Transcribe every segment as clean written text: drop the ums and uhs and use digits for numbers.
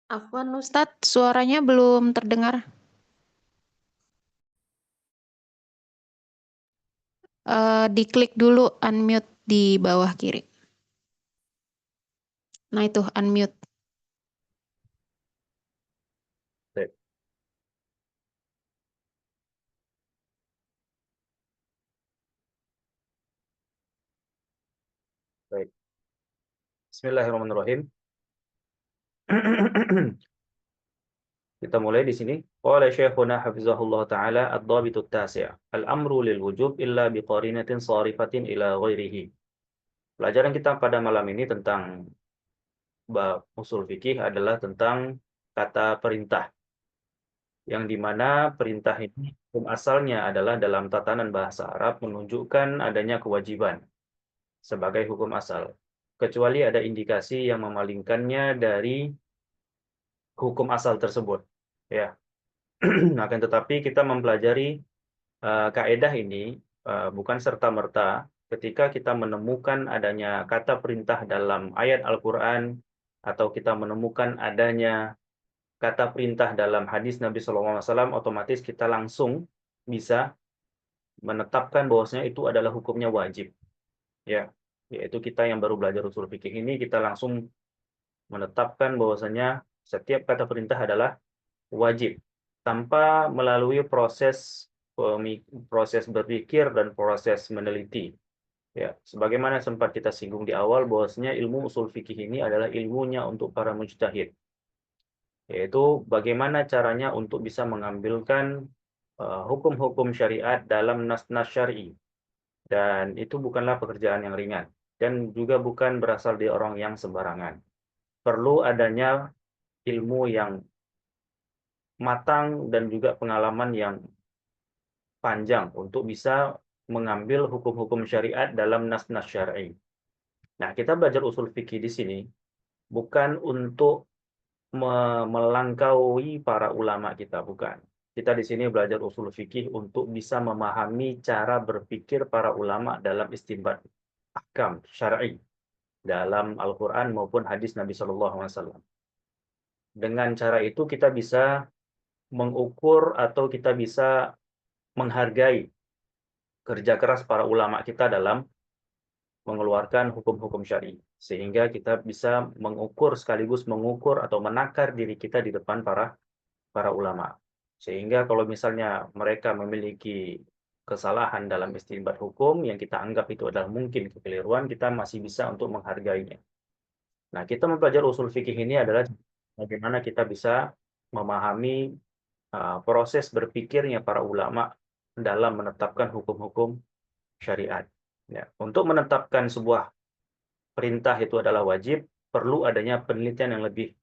Afwan Ustadz, suaranya belum terdengar. Diklik dulu unmute di bawah kiri. Nah itu unmute. Baik. Baik. Bismillahirrahmanirrahim. Kita mulai di sini. Qala Syekhuna hafizahullah taala ad-dhabitut tasi'. Al-amru lil wujub illa biqarinatin sarifatin ila ghairihi. Pelajaran kita pada malam ini tentang bab usul fikih adalah tentang kata perintah, yang dimana perintah ini hukum asalnya adalah dalam tatanan bahasa Arab menunjukkan adanya kewajiban sebagai hukum asal, kecuali ada indikasi yang memalingkannya dari hukum asal tersebut. Ya, akan tetapi kita mempelajari kaedah ini bukan serta-merta ketika kita menemukan adanya kata perintah dalam ayat Al-Quran atau kita menemukan adanya kata perintah dalam hadis Nabi SAW, otomatis kita langsung bisa menetapkan bahwasanya itu adalah hukumnya wajib. Ya, yaitu kita yang baru belajar usul fikih ini, kita langsung menetapkan bahwasanya setiap kata perintah adalah wajib tanpa melalui proses berpikir dan proses meneliti. Ya, sebagaimana sempat kita singgung di awal bahwasanya ilmu usul fikih ini adalah ilmunya untuk para mujtahid, yaitu bagaimana caranya untuk bisa mengambilkan hukum-hukum syariat dalam nas-nas syar'i, dan itu bukanlah pekerjaan yang ringan dan juga bukan berasal dari orang yang sembarangan. Perlu adanya ilmu yang matang dan juga pengalaman yang panjang untuk bisa mengambil hukum-hukum syariat dalam nas-nas syar'i. Nah, kita belajar usul fikih di sini bukan untuk melangkaui para ulama kita, bukan. Kita di sini belajar usul fikih untuk bisa memahami cara berpikir para ulama dalam istinbat ahkam syar'i dalam Al-Quran maupun hadis Nabi Shallallahu Alaihi Wasallam. Dengan cara itu kita bisa mengukur atau kita bisa menghargai kerja keras para ulama kita dalam mengeluarkan hukum-hukum syar'i, sehingga kita bisa mengukur sekaligus mengukur atau menakar diri kita di depan para ulama, sehingga kalau misalnya mereka memiliki kesalahan dalam istinbat hukum yang kita anggap itu adalah mungkin kekeliruan, kita masih bisa untuk menghargainya. Nah, kita mempelajari usul fikih ini adalah bagaimana kita bisa memahami proses berpikirnya para ulama dalam menetapkan hukum-hukum syariat. Ya, untuk menetapkan sebuah perintah itu adalah wajib, perlu adanya penelitian yang lebih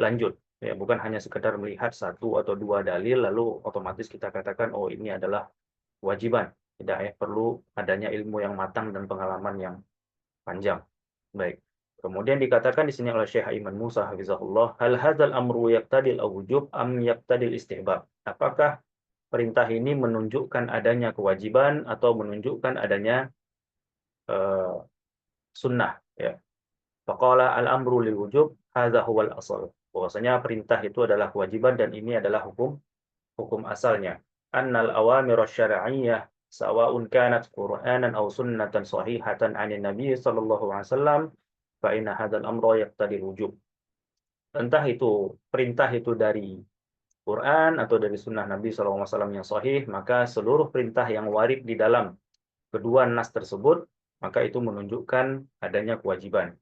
lanjut. Ya, bukan hanya sekedar melihat satu atau dua dalil lalu otomatis kita katakan oh ini adalah kewajiban. Tidak, ya, perlu adanya ilmu yang matang dan pengalaman yang panjang. Baik. Kemudian dikatakan di sini oleh Syekh Aiman Musa hafizahullah, hal hadzal amru yaqtadil awjub am yaqtadil istihbab? Apakah perintah ini menunjukkan adanya kewajiban atau menunjukkan adanya uh, sunnah, ya. Faqala al-amru lil wujub hadza huwal asal. Bahwasanya perintah itu adalah kewajiban dan ini adalah hukum asalnya. Annal awamir asy-syar'iyyah sawa'un kanat Qur'anan aw sunnatan sahihatan 'anil Nabi sallallahu alaihi wasallam fa inna hadzal amra yaqtadi wujub. Entah itu perintah itu dari Quran atau dari sunnah Nabi sallallahu alaihi wasallam yang sahih, maka seluruh perintah yang warid di dalam kedua nas tersebut, maka itu menunjukkan adanya kewajiban.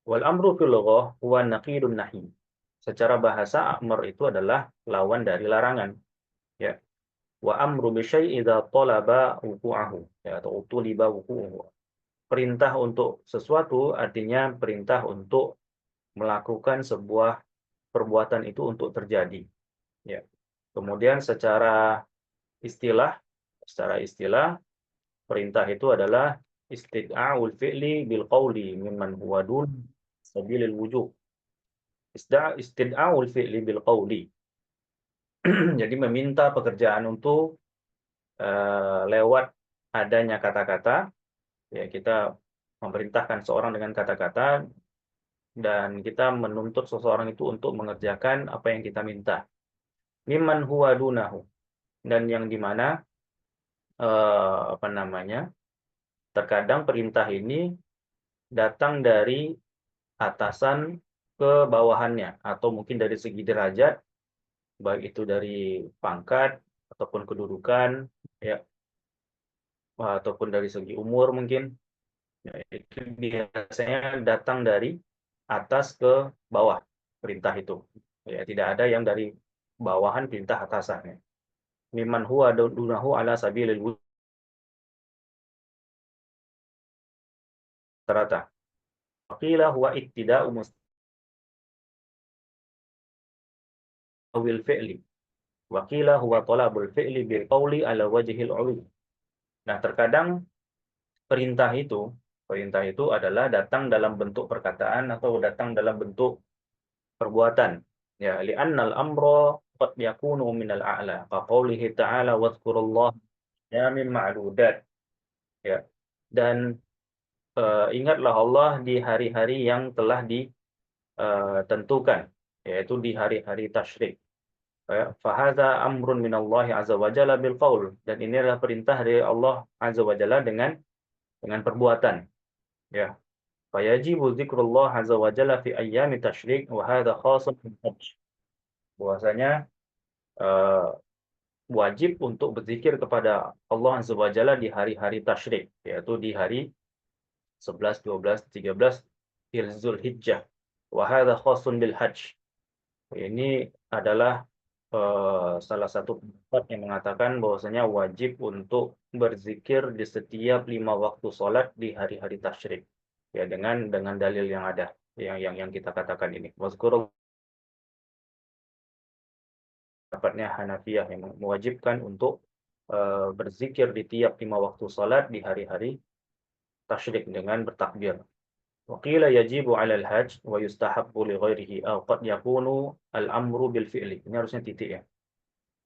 Wal amru fil lughah huwa naqidun nahi. Secara bahasa amr itu adalah lawan dari larangan, ya. Wa amru bi syai'in idza talaba wuqu'ahu, ya, atau tuliba wuqu'uhu. Perintah untuk sesuatu artinya perintah untuk melakukan sebuah perbuatan itu untuk terjadi, ya. Kemudian secara istilah perintah itu adalah istid'aul fi'li bil qawli mimman huwa dun sabilil wujub. Istid'aul fi'li bil qawli. Jadi meminta pekerjaan untuk lewat adanya kata-kata, ya, kita memerintahkan seorang dengan kata-kata dan kita menuntut seseorang itu untuk mengerjakan apa yang kita minta. Mimman huwa dunahu, dan yang dimana apa namanya, terkadang perintah ini datang dari atasan ke bawahannya, atau mungkin dari segi derajat, baik itu dari pangkat ataupun kedudukan, ya, ataupun dari segi umur mungkin. Ya, itu biasanya datang dari atas ke bawah perintah itu. Ya, tidak ada yang dari bawahan perintah atasannya. Mimman huwa dunahu ala sabilil wustarata. Qila huwa ittida'u mustawil fi'li. Wa qila huwa talabul fi'li bil qawli ala wajhil 'ulu. Nah, terkadang perintah itu adalah datang dalam bentuk perkataan atau datang dalam bentuk perbuatan. Ya, li'annal amra qad yakunu minal a'la. Ka qaulihi ta'ala wadhkurullaha min ma'dudat. Ya. Dan ingatlah Allah di hari-hari yang telah ditentukan, yaitu di hari-hari tasyrik. Ya, fahadza amrun minallahi azza wa jalla bil qaul, dan ini adalah perintah dari Allah azza wa jalla dengan perbuatan. Ya. Fayajibu dzikrullah azza wa jalla fi ayyami tasyrik wa hadza khasun bil hajj. Bahwasanya eh, wajib untuk berzikir kepada Allah azza wa jalla di hari-hari tasyrik, yaitu di hari 11, 12, 13 Zulhijjah. Wa hadza khasun bil hajj. Ini adalah salah satu pendapat yang mengatakan bahwasanya wajib untuk berzikir di setiap 5 waktu sholat di hari-hari tasyrik. Ya, dengan dalil yang ada, yang kita katakan ini. Wazkurul, pendapatnya Hanafiyah yang mewajibkan untuk berzikir di tiap 5 waktu sholat di hari-hari tasyrik dengan bertakbir. Waqila yajibu 'alal hajj wa yustahabbu li ghairihi aw qad yakunu al-amru bil fi'li. Ini harusnya titik ya.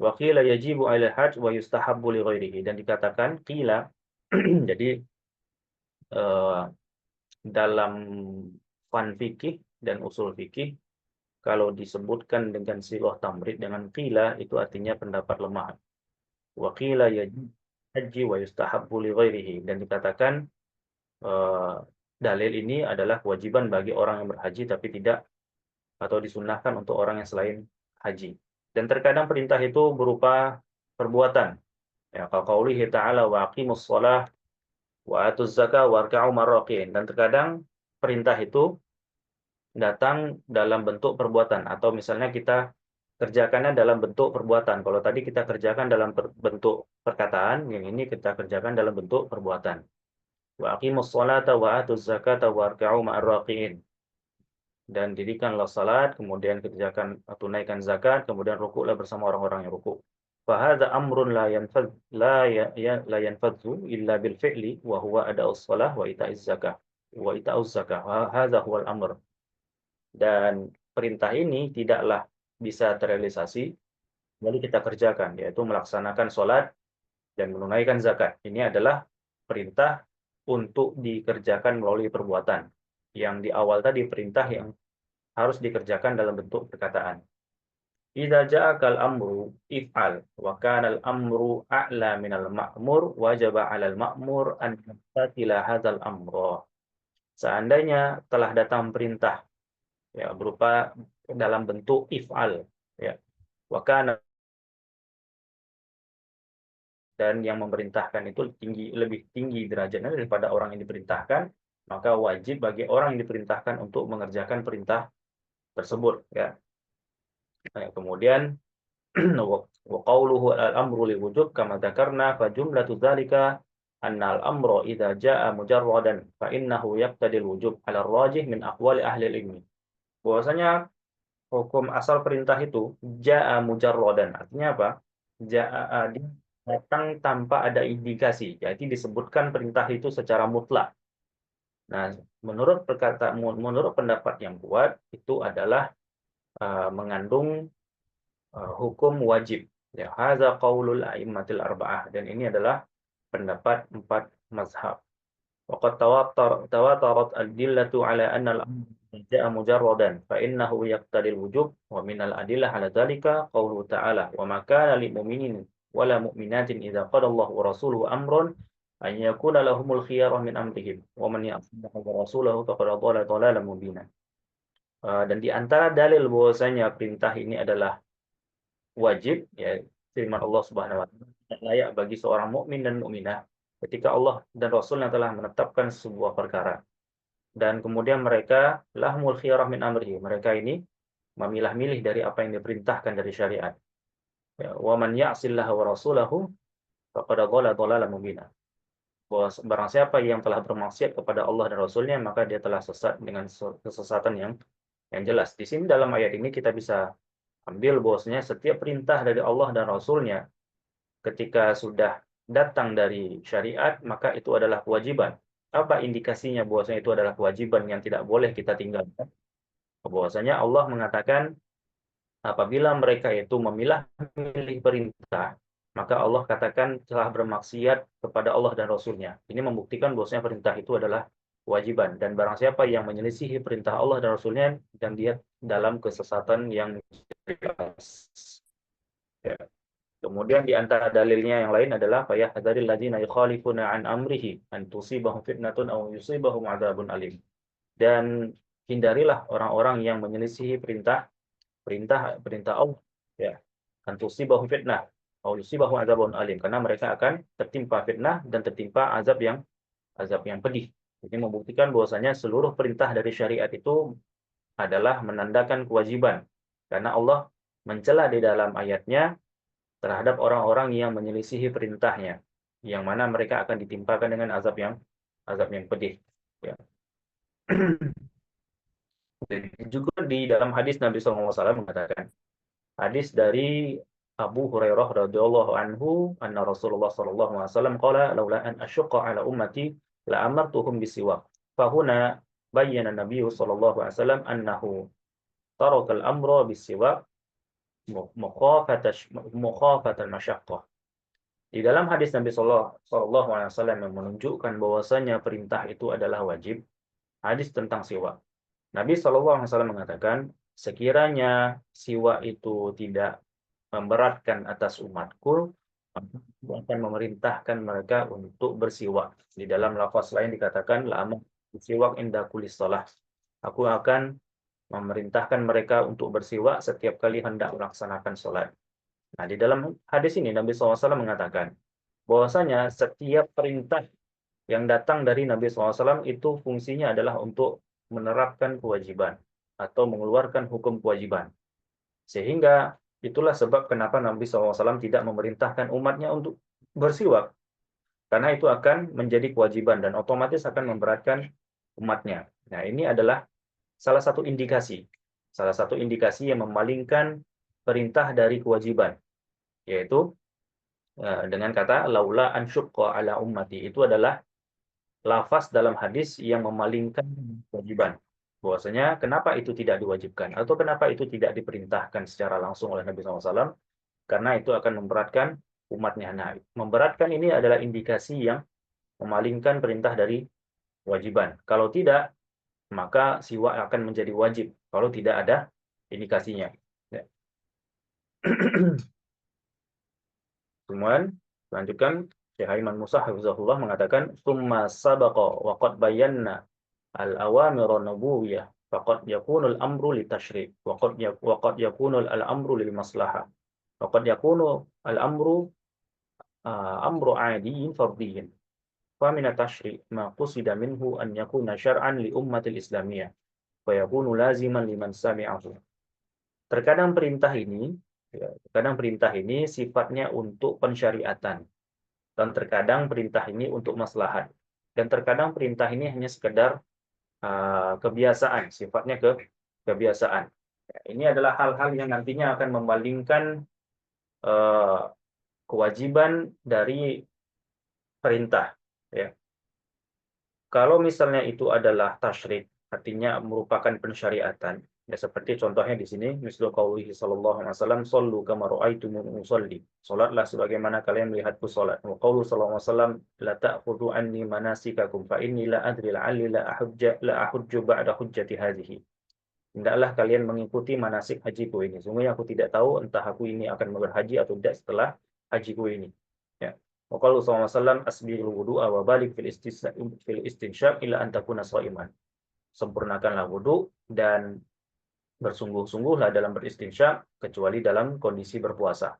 Waqila yajibu 'alal hajj wa yustahabbu li ghairihi, dan dikatakan qila jadi eh, dalam fan fikih dan usul fikih, kalau disebutkan dengan silah tamrid dengan qila, itu artinya pendapat lemah. Waqila yajibu haji wa yustahabbu li ghairihi, dan dikatakan eh, dalil ini adalah kewajiban bagi orang yang berhaji tapi tidak, atau disunahkan untuk orang yang selain haji. Dan terkadang perintah itu berupa perbuatan. Ya, qaulihi ta'ala wa aqimus shalah wa atuz zakah warka'u marraqin. Dan terkadang perintah itu datang dalam bentuk perbuatan, atau misalnya kita kerjakannya dalam bentuk perbuatan. Kalau tadi kita kerjakan dalam bentuk perkataan, yang ini kita kerjakan dalam bentuk perbuatan. Wa aqimus sholata wa atuz zakata warka'u ma'arraqiin. Dan dirikanlah salat, kemudian kerjakan, tunaikan zakat, kemudian rukuklah bersama orang-orang yang rukuk. Fahadha amrun la yanfadhu illa bil fi'li wa huwa ada'us shalah wa ita'iz zakah wa ita'uz zakah. Hadha huwal amr. Dan perintah ini tidaklah bisa terrealisasi lalu kita kerjakan, yaitu melaksanakan sholat dan menunaikan zakat. Ini adalah perintah untuk dikerjakan melalui perbuatan. Yang di awal tadi perintah yang harus dikerjakan dalam bentuk perkataan. Idza ja'akal amru if'al wa kana al-amru a'la minal ma'mur wajaba 'alal ma'mur an yamtathila hadzal amra. Seandainya telah datang perintah, ya, berupa dalam bentuk if'al, ya, wa kana, dan yang memerintahkan itu lebih tinggi derajatnya daripada orang yang diperintahkan, maka wajib bagi orang yang diperintahkan untuk mengerjakan perintah tersebut, ya. Nah, kemudian wa qawluhu al-amru li wujub kama dzakarna fa jumlatu dzalika anna al-amra idza jaa mujarradan fa innahu yaqtadi al-wujub 'ala ar-rajih min aqwali ahli al-ilmi. Bahwasanya hukum asal perintah itu jaa mujarradan, artinya apa? Jaa datang tanpa ada indikasi, jadi disebutkan perintah itu secara mutlak. Nah, menurut pendapat yang kuat itu adalah mengandung hukum wajib. Ya, hadza qaulul a'immatil arba'ah, dan ini adalah pendapat 4 mazhab. Waqad tawatarat adillatu ala anna al-amr ja'a mujarradan fa innahu yaqtadil wujub wa minal adillah ala dzalika qauluhu ta'ala wa ma kana lil mu'minin wala mu'minatin idza qada Allahu wa rasuluhu amran an yakuna lahumul khiyarah min amrihim wa man ya'sillaha wa rasulahu faqad dhalla dhalalan mubina. Dan di antara dalil bahwasanya perintah ini adalah wajib, ya, firman Allah Subhanahu wa taala, layak bagi seorang mukmin dan mukminah ketika Allah dan Rasulnya telah menetapkan sebuah perkara dan kemudian mereka lahumul khiyarah min amrihi, mereka ini memilah-milih dari apa yang diperintahkan dari syariat. Ya, wa man ya'sillaha wa rasulahu faqad dhalla dhalalan mubina. Barang siapa yang telah bermaksiat kepada Allah dan Rasulnya, maka dia telah sesat dengan kesesatan yang jelas. Di sini dalam ayat ini kita bisa ambil bahwasanya setiap perintah dari Allah dan Rasulnya ketika sudah datang dari syariat, maka itu adalah kewajiban. Apa indikasinya bahwasanya itu adalah kewajiban yang tidak boleh kita tinggalkan? Bahwasanya Allah mengatakan apabila mereka itu memilah-milih perintah, maka Allah katakan telah bermaksiat kepada Allah dan Rasulnya. Ini membuktikan bahwasanya perintah itu adalah kewajiban. Dan barang siapa yang menyelisihi perintah Allah dan Rasulnya, dan dia dalam kesesatan yang jelas. Ya. Kemudian di antara dalilnya yang lain adalah fayahdharil ladzina yukhalifuna an amrihi an tusibahum fitnatun aw yusibahum adzabun alim. Dan hindarilah orang-orang yang menyelisihi perintah Allah, ya, an tusibahum fitnah aw yusibahum adzabun alim, karena mereka akan tertimpa fitnah dan tertimpa azab yang pedih. Ini membuktikan bahwasanya seluruh perintah dari syariat itu adalah menandakan kewajiban, karena Allah mencela di dalam ayatnya terhadap orang-orang yang menyelisihi perintahnya, yang mana mereka akan ditimpakan dengan azab yang pedih. Ya. Juga di dalam hadis Nabi SAW mengatakan, hadis dari Abu Hurairah radhiyallahu anhu, anna Rasulullah sallallahu alaihi wasallam qala laula an asyqa ala ummati la amartuhum bisiwak. Fahuna bayyana Nabi sallallahu alaihi wasallam annahu taraka al-amra bisiwak mukhafatal masyaqqah. Di dalam hadis Nabi sallallahu alaihi wasallam yang menunjukkan bahwasanya perintah itu adalah wajib, hadis tentang siwak. Nabi sallallahu alaihi wasallam mengatakan, sekiranya siwak itu tidak memberatkan atas umatku, maka aku akan memerintahkan mereka untuk bersiwak. Di dalam lafaz lain dikatakan, la'amr siwak inda kulis shalah. Aku akan memerintahkan mereka untuk bersiwak setiap kali hendak melaksanakan sholat. Nah, di dalam hadis ini Nabi SAW mengatakan bahwasanya setiap perintah yang datang dari Nabi SAW itu fungsinya adalah untuk menerapkan kewajiban atau mengeluarkan hukum kewajiban. Sehingga itulah sebab kenapa Nabi SAW tidak memerintahkan umatnya untuk bersiwak. Karena itu akan menjadi kewajiban dan otomatis akan memberatkan umatnya. Nah, ini adalah salah satu indikasi yang memalingkan perintah dari kewajiban, yaitu dengan kata laula an syuqqa ala ummati, itu adalah lafaz dalam hadis yang memalingkan kewajiban. Bahwasanya kenapa itu tidak diwajibkan atau kenapa itu tidak diperintahkan secara langsung oleh Nabi SAW? Karena itu akan memberatkan umatnya. Nah, memberatkan ini adalah indikasi yang memalingkan perintah dari kewajiban. Kalau tidak, maka siwak akan menjadi wajib kalau tidak ada indikasinya. Ya. Kemudian lanjutkan, Syekh Aiman Musa hafizahullah mengatakan, "Tsumma sabaqa wa qad bayyana al-awamir an-nubuwiyyah faqad yakunu al-amru litashri' wa qad yakunu al-amru lil maslahah wa qad yakunu al-amru amru 'adiyyin fardiyyin. Fa min at-tashri' ma qusida minhu an yakuna syar'an li ummatil islamiyyah wa yakunu laziman liman sami'ahu." Terkadang perintah ini sifatnya untuk pensyariatan, dan terkadang perintah ini untuk maslahat, dan terkadang perintah ini hanya sekedar kebiasaan, sifatnya kebiasaan. Ini adalah hal-hal yang nantinya akan memalingkan kewajiban dari perintah. Ya. Kalau misalnya itu adalah tasyrik, artinya merupakan pensyariatan, Ya, seperti contohnya di sini, mislu qaulihi sallallahu alaihi wasallam, "Shallu kama ra'aitumuni usolli." Salatlah sebagaimana kalian melihatku salat. Wa qaulu sallallahu alaihi wasallam, "La ta'khudhu anni manasikakum fa inni la adri la'alli la ahujju ba'da hujjati hadhihi." Hendaklah kalian mengikuti manasik hajiku ini. Sungguhnya aku tidak tahu entah aku ini akan berhaji atau tidak setelah hajiku ini. Ya. Wa qaulu sallallahu alaihi wasallam, "Asbighul wudu'a wa balik fil istinsyaq ila an takuna sha'iman." Sempurnakanlah wudu dan bersungguh-sungguhlah dalam beristinsya kecuali dalam kondisi berpuasa.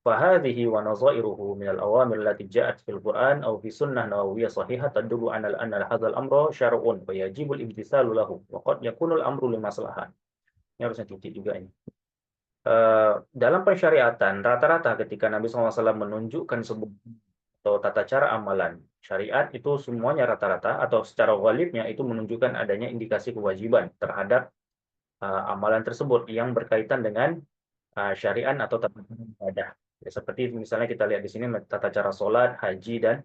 Fahadhihi wa nazairuhu min al-awamir allati ja'at fil Qur'an aw fi sunnah nawawiyyah sahihah tadullu anna hadzal amra syar'un wa yajibu al-imtithalu lahu wa qad yakunu al-amru li maslahah. Ini harusnya titik juga ini. Dalam pensyariatan rata-rata ketika Nabi SAW menunjukkan sebuah atau tata cara amalan syariat itu semuanya rata-rata atau secara ghalibnya itu menunjukkan adanya indikasi kewajiban terhadap amalan tersebut yang berkaitan dengan syariat atau tata cara ibadah. Ya, seperti misalnya kita lihat di sini tata cara sholat, haji, dan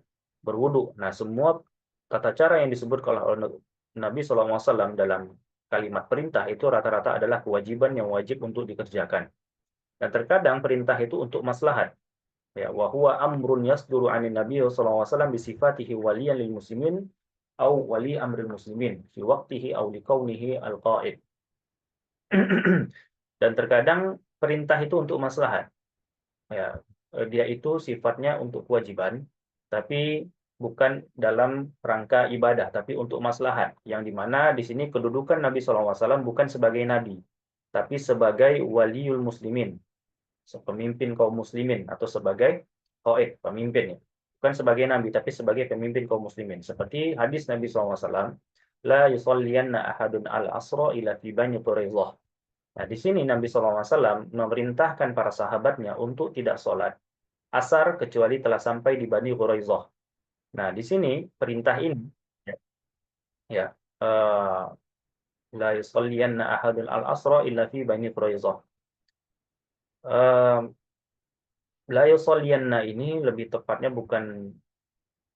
berwudu. Nah, semua tata cara yang disebut oleh Nabi SAW dalam kalimat perintah itu rata-rata adalah kewajiban yang wajib untuk dikerjakan. Dan terkadang perintah itu untuk maslahat. Ya, wa huwa amrun yasduru 'anin Nabi SAW bi sifatihi waliyan lil muslimin au wali amril muslimin fi waqtihi au liqaunihi al-qa'id. Dan terkadang perintah itu untuk maslahat. Ya, dia itu sifatnya untuk kewajiban, tapi bukan dalam rangka ibadah, tapi untuk maslahat. Yang dimana di sini kedudukan Nabi SAW bukan sebagai nabi, tapi sebagai waliul muslimin, pemimpin kaum muslimin, atau sebagai qaid, pemimpin. Bukan sebagai nabi, tapi sebagai pemimpin kaum muslimin. Seperti hadis Nabi SAW, la yusalliyanna ahadun al-asra ila fi bani Quraidah. Nah, di sini Nabi SAW memerintahkan para sahabatnya untuk tidak sholat asar kecuali telah sampai di Bani Quraidah. Nah, di sini perintah ini, ya, ya, la yusalliyanna ahadun al-asra illa fi Bani Quraidah. La yusalliyanna ini lebih tepatnya bukan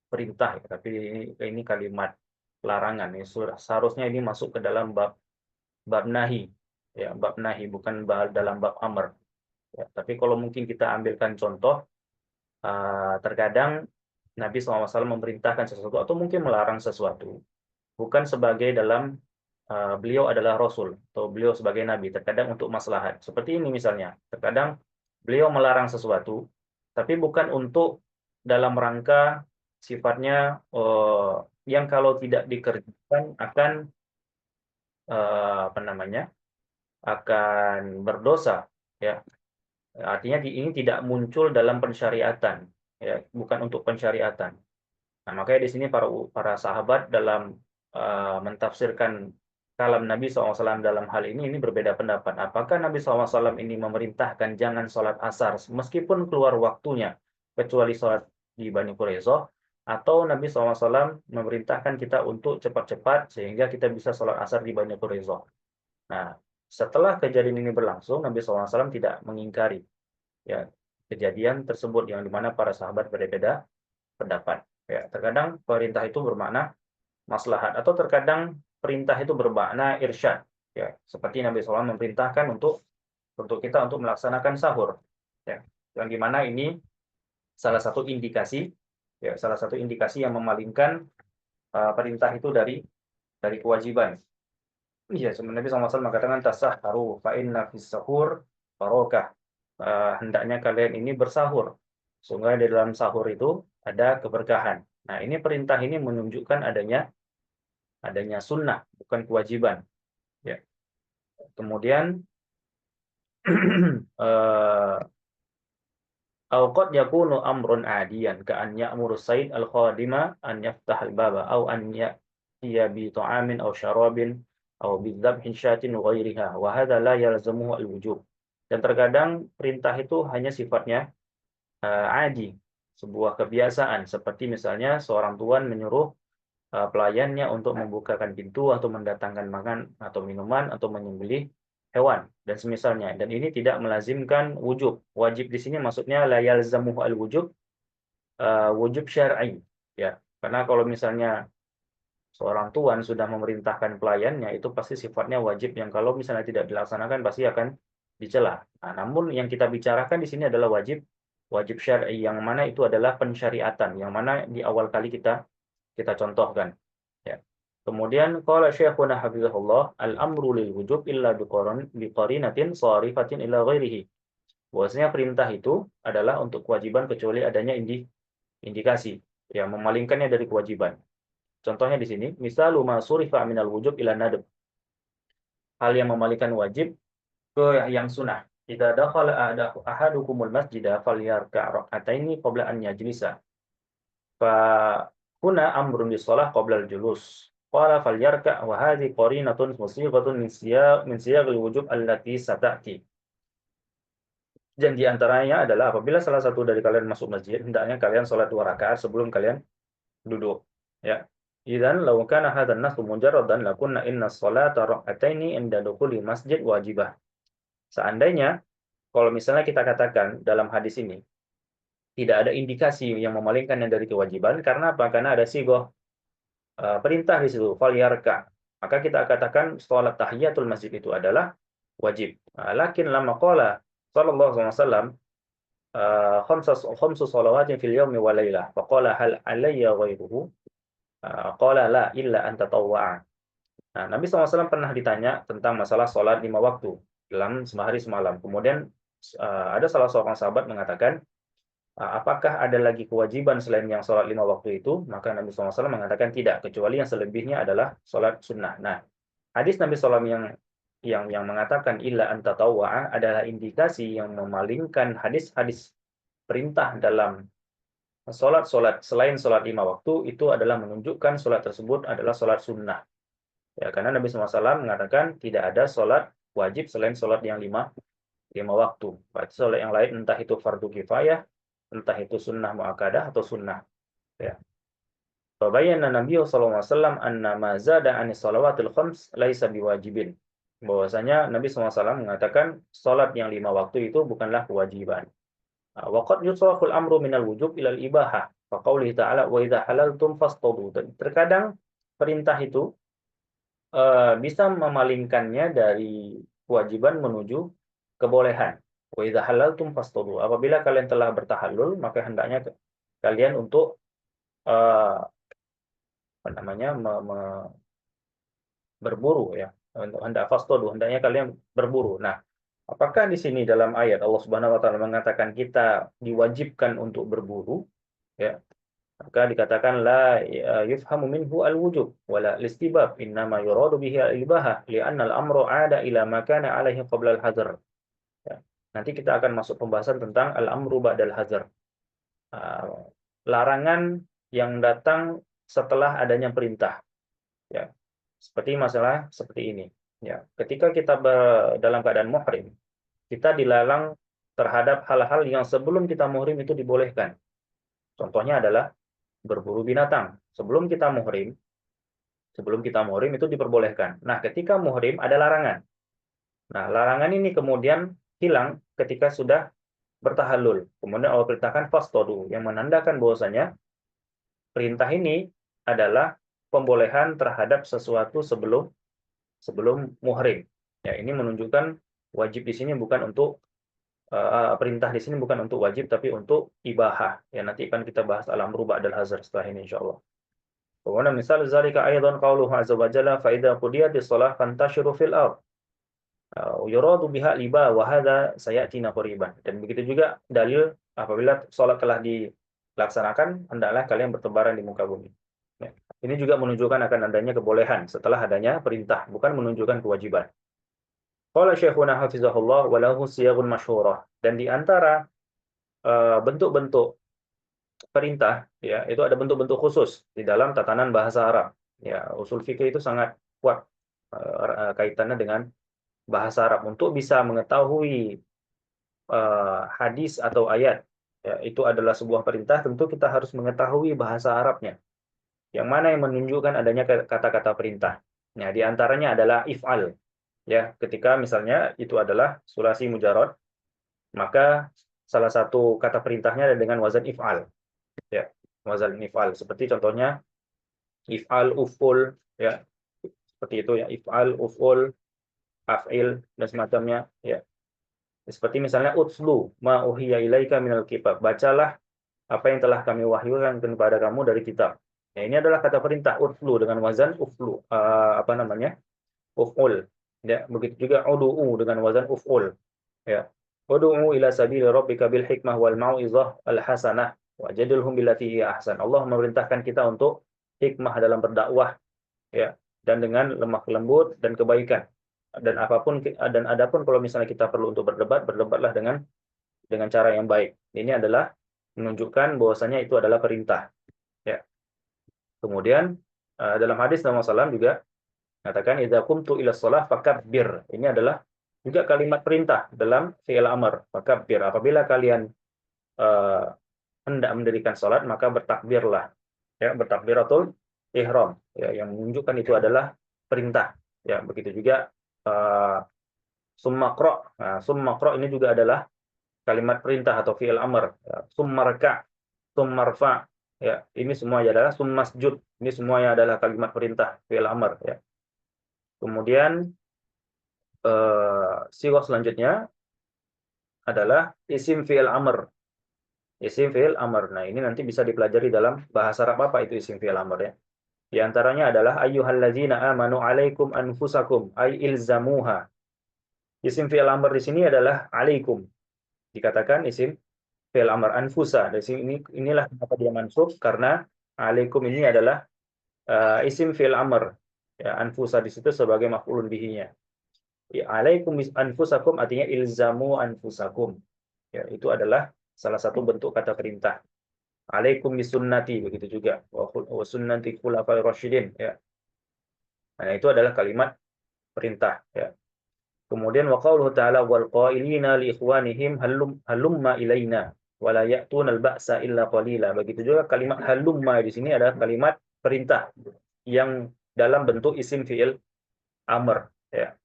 perintah, ya, tapi ini kalimat larangan. Ya. Seharusnya ini masuk ke dalam bab nahi, ya, bab nahi bukan dalam bab amr. Ya, tapi kalau mungkin kita ambilkan contoh, terkadang Nabi SAW memerintahkan sesuatu atau mungkin melarang sesuatu, bukan sebagai dalam beliau adalah Rasul atau beliau sebagai Nabi, terkadang untuk maslahat. Seperti ini misalnya, terkadang beliau melarang sesuatu, tapi bukan untuk dalam rangka sifatnya yang kalau tidak dikerjakan akan apa namanya, akan berdosa, ya. Artinya ini tidak muncul dalam pensyariatan, ya, bukan untuk pensyariatan. Nah, makanya di sini para sahabat dalam mentafsirkan kalam Nabi SAW dalam hal ini berbeda pendapat. Apakah Nabi SAW ini memerintahkan jangan sholat asar meskipun keluar waktunya, kecuali sholat di Bani Quraidah, atau Nabi SAW memerintahkan kita untuk cepat-cepat sehingga kita bisa sholat asar di Bani Quraidah. Nah, setelah kejadian ini berlangsung, Nabi SAW tidak mengingkari, ya, kejadian tersebut yang dimana para sahabat berbeda pendapat. Ya, terkadang perintah itu bermakna maslahat atau terkadang perintah itu bermakna irsyad. Ya, seperti Nabi SAW memerintahkan untuk kita untuk melaksanakan sahur. Ya, yang dimana ini salah satu indikasi, ya, salah satu indikasi yang memalingkan perintah itu dari kewajiban. Iya, sebenarnya Nabi SAW mengatakan tasahharu fa inna fis sahur barokah. Hendaknya kalian ini bersahur. Sehingga di dalam sahur itu ada keberkahan. Nah, ini perintah ini menunjukkan adanya sunnah, bukan kewajiban. Ya. Kemudian au qad yakunu amrun adiyan ka an ya'muru sayyid al-khadima an yaftah al-baba au an ya'tiya bi ta'amin aw syarabin aw bi dzabhin syatin wa ghairiha wa hadha la yalzamuhu al-wujub. Dan terkadang perintah itu hanya sifatnya adi, sebuah kebiasaan, seperti misalnya seorang tuan menyuruh pelayannya untuk membukakan pintu atau mendatangkan makan atau minuman atau menyembelih hewan dan semisalnya. Dan ini tidak melazimkan wujub. Wajib di sini maksudnya la yalzamuhu al-wujub, wujub syar'i, ya. Karena kalau misalnya Seorang tuan sudah memerintahkan pelayannya, itu pasti sifatnya wajib yang kalau misalnya tidak dilaksanakan pasti akan dicela. Nah, namun yang kita bicarakan di sini adalah wajib wajib syar'i, yang mana itu adalah pensyariatan, yang mana di awal kali kita contohkan. Ya. Kemudian qala Syekhuna hafizahullah, al-amru lil wujub illa biqarinatin sharifatin ila ghairihi. Bahwasanya perintah itu adalah untuk kewajiban kecuali adanya indikasi yang memalingkannya dari kewajiban. Contohnya di sini, misalu ma surifa minal wujub ila nadab. Hal yang memalingkan wajib ke yang sunnah. Idza dakhala ahadukumul masjida falyarka' rak'ataini qabla an yajlisa. Fa huna amrun bis shalah qabla al-julus. Qala falyarka' wa hadhihi qarinatun musighatun min siyaqil wujub allati sata'ti. Dan di antaranya adalah apabila salah satu dari kalian masuk masjid, hendaknya kalian sholat 2 rakaat sebelum kalian duduk. Ya. Idzan law kana hadzal nasu mujarradan lakunna inna sholata rak'ataini inda dukhuli masjid wajibah. Seandainya kalau misalnya kita katakan dalam hadis ini tidak ada indikasi yang memalingkannya dari kewajiban, karena apa? Karena ada sigoh perintah di situ, falyarka. Maka kita katakan sholat tahiyatul masjid itu adalah wajib. Lakin lama qala sallallahu alaihi wasallam khamsu shalawatin fil yaumi wa lailah. Faqala hal alayya ghairuhu? Qala la illa an tatawwa'a. Nah, Nabi SAW pernah ditanya tentang masalah sholat 5 waktu dalam sehari semalam. Kemudian ada salah seorang sahabat mengatakan, apakah ada lagi kewajiban selain yang sholat 5 waktu itu? Maka Nabi SAW mengatakan tidak, kecuali yang selebihnya adalah sholat sunnah. Nah, hadis Nabi SAW yang mengatakan illa an tatawwa'a adalah indikasi yang memalingkan hadis-hadis perintah dalam sholat selain sholat 5 waktu itu adalah menunjukkan sholat tersebut adalah sholat sunnah. Ya, karena Nabi SAW mengatakan tidak ada sholat wajib selain sholat yang lima waktu. Berarti sholat yang lain entah itu fardu kifayah, entah itu sunnah muakkadah atau sunnah. Ya. Fabayyana Nabi SAW anna ma zada anis shalawatil khams laisa biwajibin. Bahwasanya Nabi SAW mengatakan sholat yang 5 waktu itu bukanlah kewajiban. Waqad yusraful amru minal wujub ilal ibahah. Faqaulihi ta'ala wa idza halaltum fastadu. Terkadang perintah itu bisa memalingkannya dari kewajiban menuju kebolehan. Wa idza halaltum fastadu. Apabila kalian telah bertahallul, maka hendaknya kalian untuk apa namanya berburu ya. Hendaknya kalian berburu. Nah, apakah di sini dalam ayat Allah Subhanahu wa taala mengatakan kita diwajibkan untuk berburu? Ya. Maka dikatakan la yufhamu minhu al-wujub wala al-istibab, innama yuradu bihi al-ibahah li'anna al-amru 'ada ila ma kana 'alaihi qabla al-hadr. Ya. Nanti kita akan masuk pembahasan tentang al-amru ba'dal hadr. Larangan yang datang setelah adanya perintah. Ya. Seperti masalah seperti ini. Ya. Ketika kita dalam keadaan muhrim, kita dilarang terhadap hal-hal yang sebelum kita muhrim itu dibolehkan. Contohnya adalah berburu binatang. Sebelum kita muhrim itu diperbolehkan. Nah, ketika muhrim ada larangan. Nah, larangan ini kemudian hilang ketika sudah bertahallul. Kemudian Allah perintahkan fastadu, yang menandakan bahwasanya perintah ini adalah pembolehan terhadap sesuatu sebelum muhrim. Ya, ini menunjukkan wajib di sini bukan untuk perintah di sini bukan untuk wajib tapi untuk ibahah. Ya, nanti akan kita bahas al-amru ba'dal hazar setelah ini insyaallah. Kemudian misal zalika aidan qauluhu azza wa jalla fa idza qudiyatis shalah fantashiru fil ard. Yuradu biha liba wa hadza sayatina qariban. Dan begitu juga dalil apabila salat telah dilaksanakan hendaklah kalian bertebaran di muka bumi. Ya. Ini juga menunjukkan akan adanya kebolehan setelah adanya perintah, bukan menunjukkan kewajiban. Qala Syekhuna hafizahullah wa lahu siyaghun masyhurah. Dan di antara bentuk-bentuk perintah ya, itu ada bentuk-bentuk khusus di dalam tatanan bahasa Arab. Ya, usul fikih itu sangat kuat kaitannya dengan bahasa Arab. Untuk bisa mengetahui hadis atau ayat ya, itu adalah sebuah perintah, tentu kita harus mengetahui bahasa Arabnya. Yang mana yang menunjukkan adanya kata-kata perintah. Nah, di antaranya adalah if'al. Ya, ketika misalnya itu adalah sulasi mujarrad, maka salah satu kata perintahnya adalah dengan wazan if'al. Ya, wazan if'al. Seperti contohnya if'al, uf'ul, ya. Seperti itu ya, if'al, uf'ul, af'il dan semacamnya, ya. Seperti misalnya utslu ma uhiya ilaika minal kitab. Bacalah apa yang telah kami wahyukan kepada kamu dari kitab. Ya, ini adalah kata perintah utslu dengan wazan uflu, apa namanya? Uf'ul. Ya, begitu juga udu'u dengan wazan uf'ul. Ya. Udu'u ila sabili rabbika bil hikmah wal mau'izah al hasanah wajadilhum billati hiya ahsan. Allah memerintahkan kita untuk hikmah dalam berdakwah, ya, dan dengan lemah lembut dan kebaikan. Dan adapun kalau misalnya kita perlu untuk berdebat, berdebatlah dengan cara yang baik. Ini adalah menunjukkan bahwasanya itu adalah perintah, ya. Kemudian dalam hadis Nabi SAW juga katakan idza qumtu ila shalah fakabbir. Ini adalah juga kalimat perintah dalam fi'il amr, fakabbir. Apabila kalian eh, hendak mendirikan salat, maka bertakbirlah. Ya, bertakbiratul ihram, ya, yang menunjukkan itu adalah perintah. Ya, begitu juga summa qra. Nah, summa qra ini juga adalah kalimat perintah atau fi'il amr. Ya, summa raka, summa rfa. Ya, ini semua adalah summa sujud. Ini semuanya adalah kalimat perintah fi'il amr, ya. Kemudian sighah selanjutnya adalah isim fi'il amr. Isim fi'il amr. Nah, ini nanti bisa dipelajari dalam bahasa Arab apa itu isim fi'il amr, ya. Di antaranya adalah ayyuhallazina amanu alaikum anfusakum ay ilzamuha. Isim fi'il amr di sini adalah alaikum. Dikatakan isim fi'il amr anfusa. Di sini inilah kenapa dia mansub karena alaikum ini adalah isim fi'il amr. Ya, anfusa di situ sebagai maf'ulun bihinya. Ya, alaikum anfusakum artinya ilzamu anfusakum. Ya, itu adalah salah satu bentuk kata perintah. Alaikum bisunnati, begitu juga. Wa sunnati khulafai rasyidin, ya. Nah, itu adalah kalimat perintah, ya. Kemudian wa qauluhu ta'ala wal qailina li ikhwanihim halumma ilaina wa la ya'tuna al-ba'sa illa qalila. Begitu juga kalimat halumma di sini adalah kalimat perintah yang dalam bentuk isim fi'il amr, ya.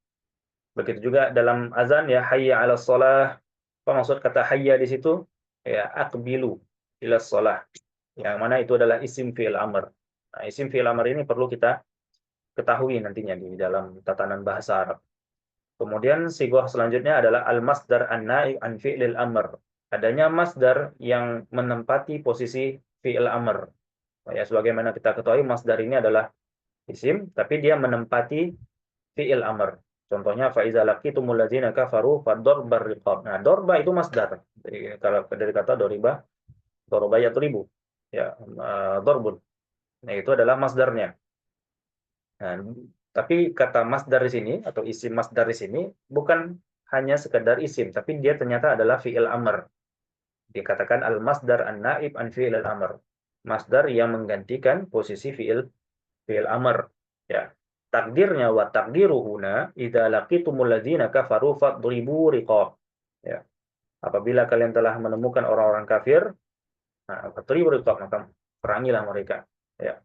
Begitu juga dalam azan, ya, hayya 'alas shalah. Apa maksud kata hayya di situ? Ya, aqbilu ila shalah. Yang mana itu adalah isim fi'il amr. Nah, isim fi'il amr ini perlu kita ketahui nantinya di dalam tatanan bahasa Arab. Kemudian sighah selanjutnya adalah al-masdar an-naib an fi'lil amr. Adanya masdar yang menempati posisi fi'il amr. Ya, sebagaimana kita ketahui masdar ini adalah isim, tapi dia menempati fi'il amr. Contohnya faiza laqitumul ladzina kafaru fadorbar riqab. Nah, dorba itu masdar. Kalau dari kata doriba, doroba yatribu. Ya, dorbun. Nah, itu adalah masdarnya. Nah, tapi kata masdar di sini atau isim masdar di sini bukan hanya sekedar isim, tapi dia ternyata adalah fi'il amr. Dikatakan al-masdar an-naib an fi'il amr. Masdar yang menggantikan posisi fi'il amr. Ya. Takdirnya wa takdiruhuna idza laqitumul ladzina kafaru fadribu riqab. Ya. Apabila kalian telah menemukan orang-orang kafir, nah, fadribu riqab, maka perangilah mereka. Ya.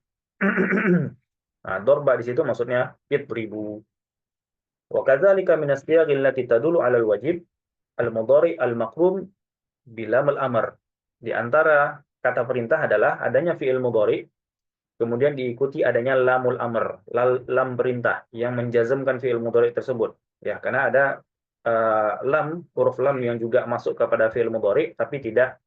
Nah, dorba di situ maksudnya idribu. Wa kadzalika min as-siyagh allati tadullu 'ala al-wajib al-mudhari al-maqrum bilam al-amr. Di antara kata perintah adalah adanya fi'il mudhari kemudian diikuti adanya lamul amr, lam perintah yang menjazmkan fi'il mudhari tersebut. Ya, karena ada lam, huruf lam yang juga masuk kepada fi'il mudhari tapi tidak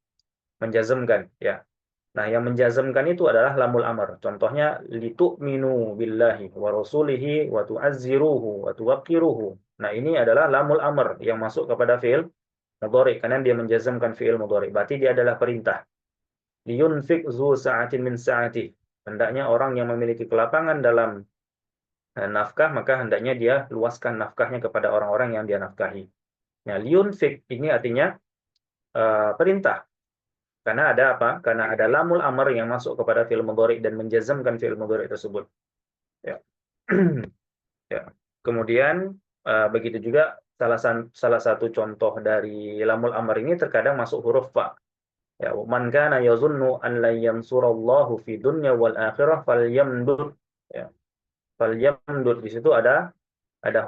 menjazmkan, ya. Nah, yang menjazmkan itu adalah lamul amr. Contohnya litu'minu billahi wa rasulihi wa tu'azziruhu wa tuwaqqiruhu. Nah, ini adalah lamul amr yang masuk kepada fi'il mudhari karena dia menjazmkan fi'il mudhari. Berarti dia adalah perintah. Liyunfiq zu sa'atin min sa'ati. Hendaknya orang yang memiliki kelapangan dalam nafkah, maka hendaknya dia luaskan nafkahnya kepada orang-orang yang dia nafkahi. Nah, liyunfiq ini artinya perintah. Karena ada apa? Karena ada lamul amr yang masuk kepada fi'il mudhari dan menjazmkan fi'il mudhari tersebut. Ya. Ya. Kemudian begitu juga salah satu contoh dari lamul amr ini terkadang masuk huruf fa. Ya, man kana yazunnu an la yansurallahu fi dunya wal akhirah falyamdud. Ya. Falyamdud di situ ada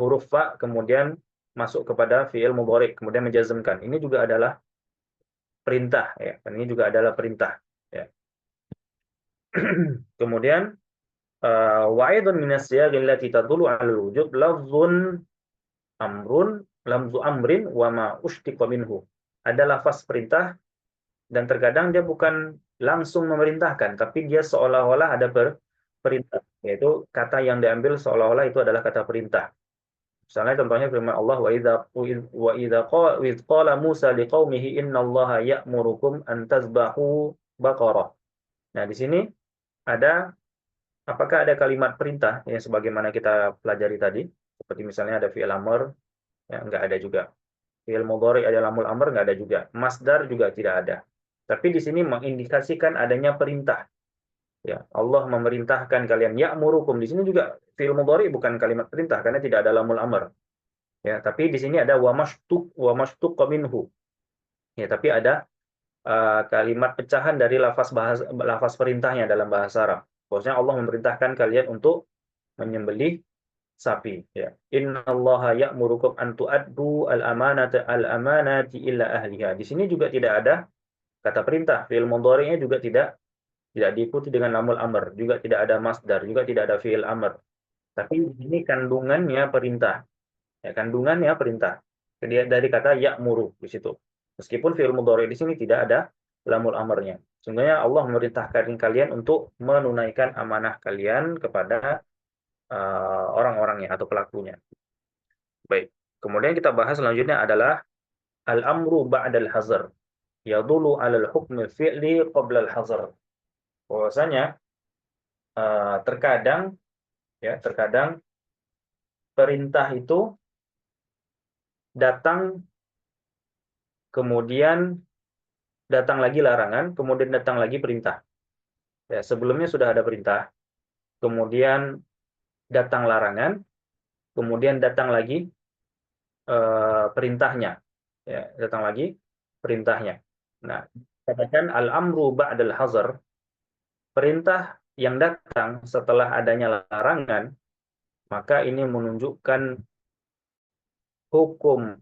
huruf fa kemudian masuk kepada fi'il mudhari kemudian menjazmkan. Ini juga adalah perintah, ya. Dan ini juga adalah perintah, ya. Kemudian Wa aidun min as-siyagh allati tadullu 'ala al-wujub lamzu amrin wa ma ushtiqa minhu. Ada lafaz perintah dan terkadang dia bukan langsung memerintahkan, tapi dia seolah-olah ada perintah, yaitu kata yang diambil seolah-olah itu adalah kata perintah. Misalnya contohnya firman Allah, wa idz qala Musa liqaumihi innallaha ya'murukum an tazbahu baqarah. Nah, di sini ada, apakah ada kalimat perintah yang sebagaimana kita pelajari tadi, seperti misalnya ada fi'il amr, ya, enggak ada juga. Fi'il mudhari ada lamul amr, enggak ada juga. Masdar juga tidak ada. Tapi di sini mengindikasikan adanya perintah. Ya, Allah memerintahkan kalian, ya'murukum. Di sini juga fi'il mudhari bukan kalimat perintah karena tidak ada lamul amr. Ya, tapi di sini ada wa mashtuq minhu. Ya, tapi ada kalimat pecahan dari lafaz perintahnya dalam bahasa Arab. Maksudnya Allah memerintahkan kalian untuk menyembelih sapi, ya. Innallaha ya'murukum an tu'addu al-amanati illa ahliha. Di sini juga tidak ada kata perintah, fi'il mudhari'nya juga tidak diikuti dengan lamul amr, juga tidak ada masdar, juga tidak ada fi'il amr. Tapi ini kandungannya perintah. Ya, kandungannya perintah. Jadi dari kata ya'muru di situ. Meskipun fi'il mudhari' di sini tidak ada lamul amrnya. Sungguhnya Allah memerintahkan kalian untuk menunaikan amanah kalian kepada orang-orangnya atau pelakunya. Baik. Kemudian kita bahas selanjutnya adalah al-amru ba'dal hazar. Yadullu 'alal hukmil fi'li qabla al-hazar. Bahwasanya terkadang perintah itu datang, kemudian datang lagi larangan, kemudian datang lagi perintah. Ya, sebelumnya sudah ada perintah, kemudian datang larangan, kemudian datang lagi perintahnya. Ya, datang lagi perintahnya. Nah, katakan al-amru ba'dal hazar, perintah yang datang setelah adanya larangan, maka ini menunjukkan hukum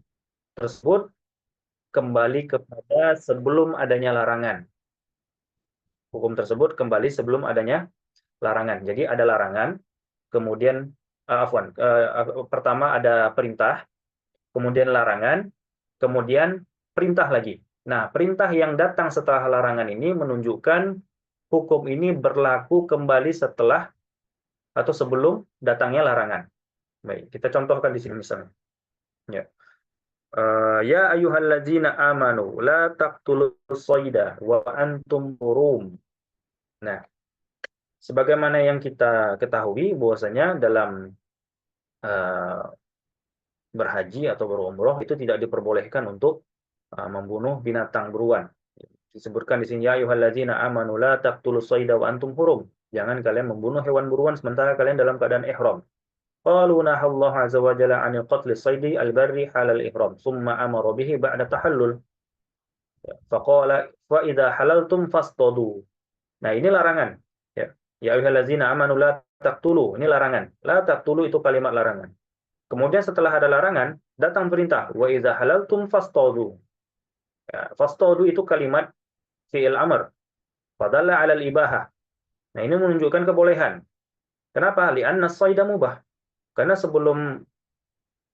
tersebut kembali kepada sebelum adanya larangan. Hukum tersebut kembali sebelum adanya larangan. Jadi ada larangan, kemudian pertama ada perintah, kemudian larangan, kemudian perintah lagi. Nah, perintah yang datang setelah larangan ini menunjukkan hukum ini berlaku kembali setelah atau sebelum datangnya larangan. Baik, kita contohkan di sini misalnya. Ya. Ya ayyuhalladzina amanu la taqtulus shayda wa antum hurum. Nah, sebagaimana yang kita ketahui bahwasanya dalam berhaji atau berumroh itu tidak diperbolehkan untuk membunuh binatang buruan. Disebutkan di sini ya ayyuhalladzina amanu la taqtulus shayda wa antum hurum. Jangan kalian membunuh hewan buruan sementara kalian dalam keadaan ihram. Qalu nahallahu azza wa jalla 'anil qatli saydi al-barri halal ihram, thumma amara bihi ba'da tahallul. Faqala fa idza halaltum fastadu. Nah, ini larangan. Ya. Ya ayyuhallazina amanu la taqtulu, ini larangan. La taqtulu itu kalimat larangan. Kemudian setelah ada larangan, datang perintah, wa idza halaltum fastadu. Ya, fastadu itu kalimat fi'il amr. Fadalla 'alal ibahah. Nah, ini menunjukkan kebolehan. Kenapa? Li'anna as-sayda mubah. Karena sebelum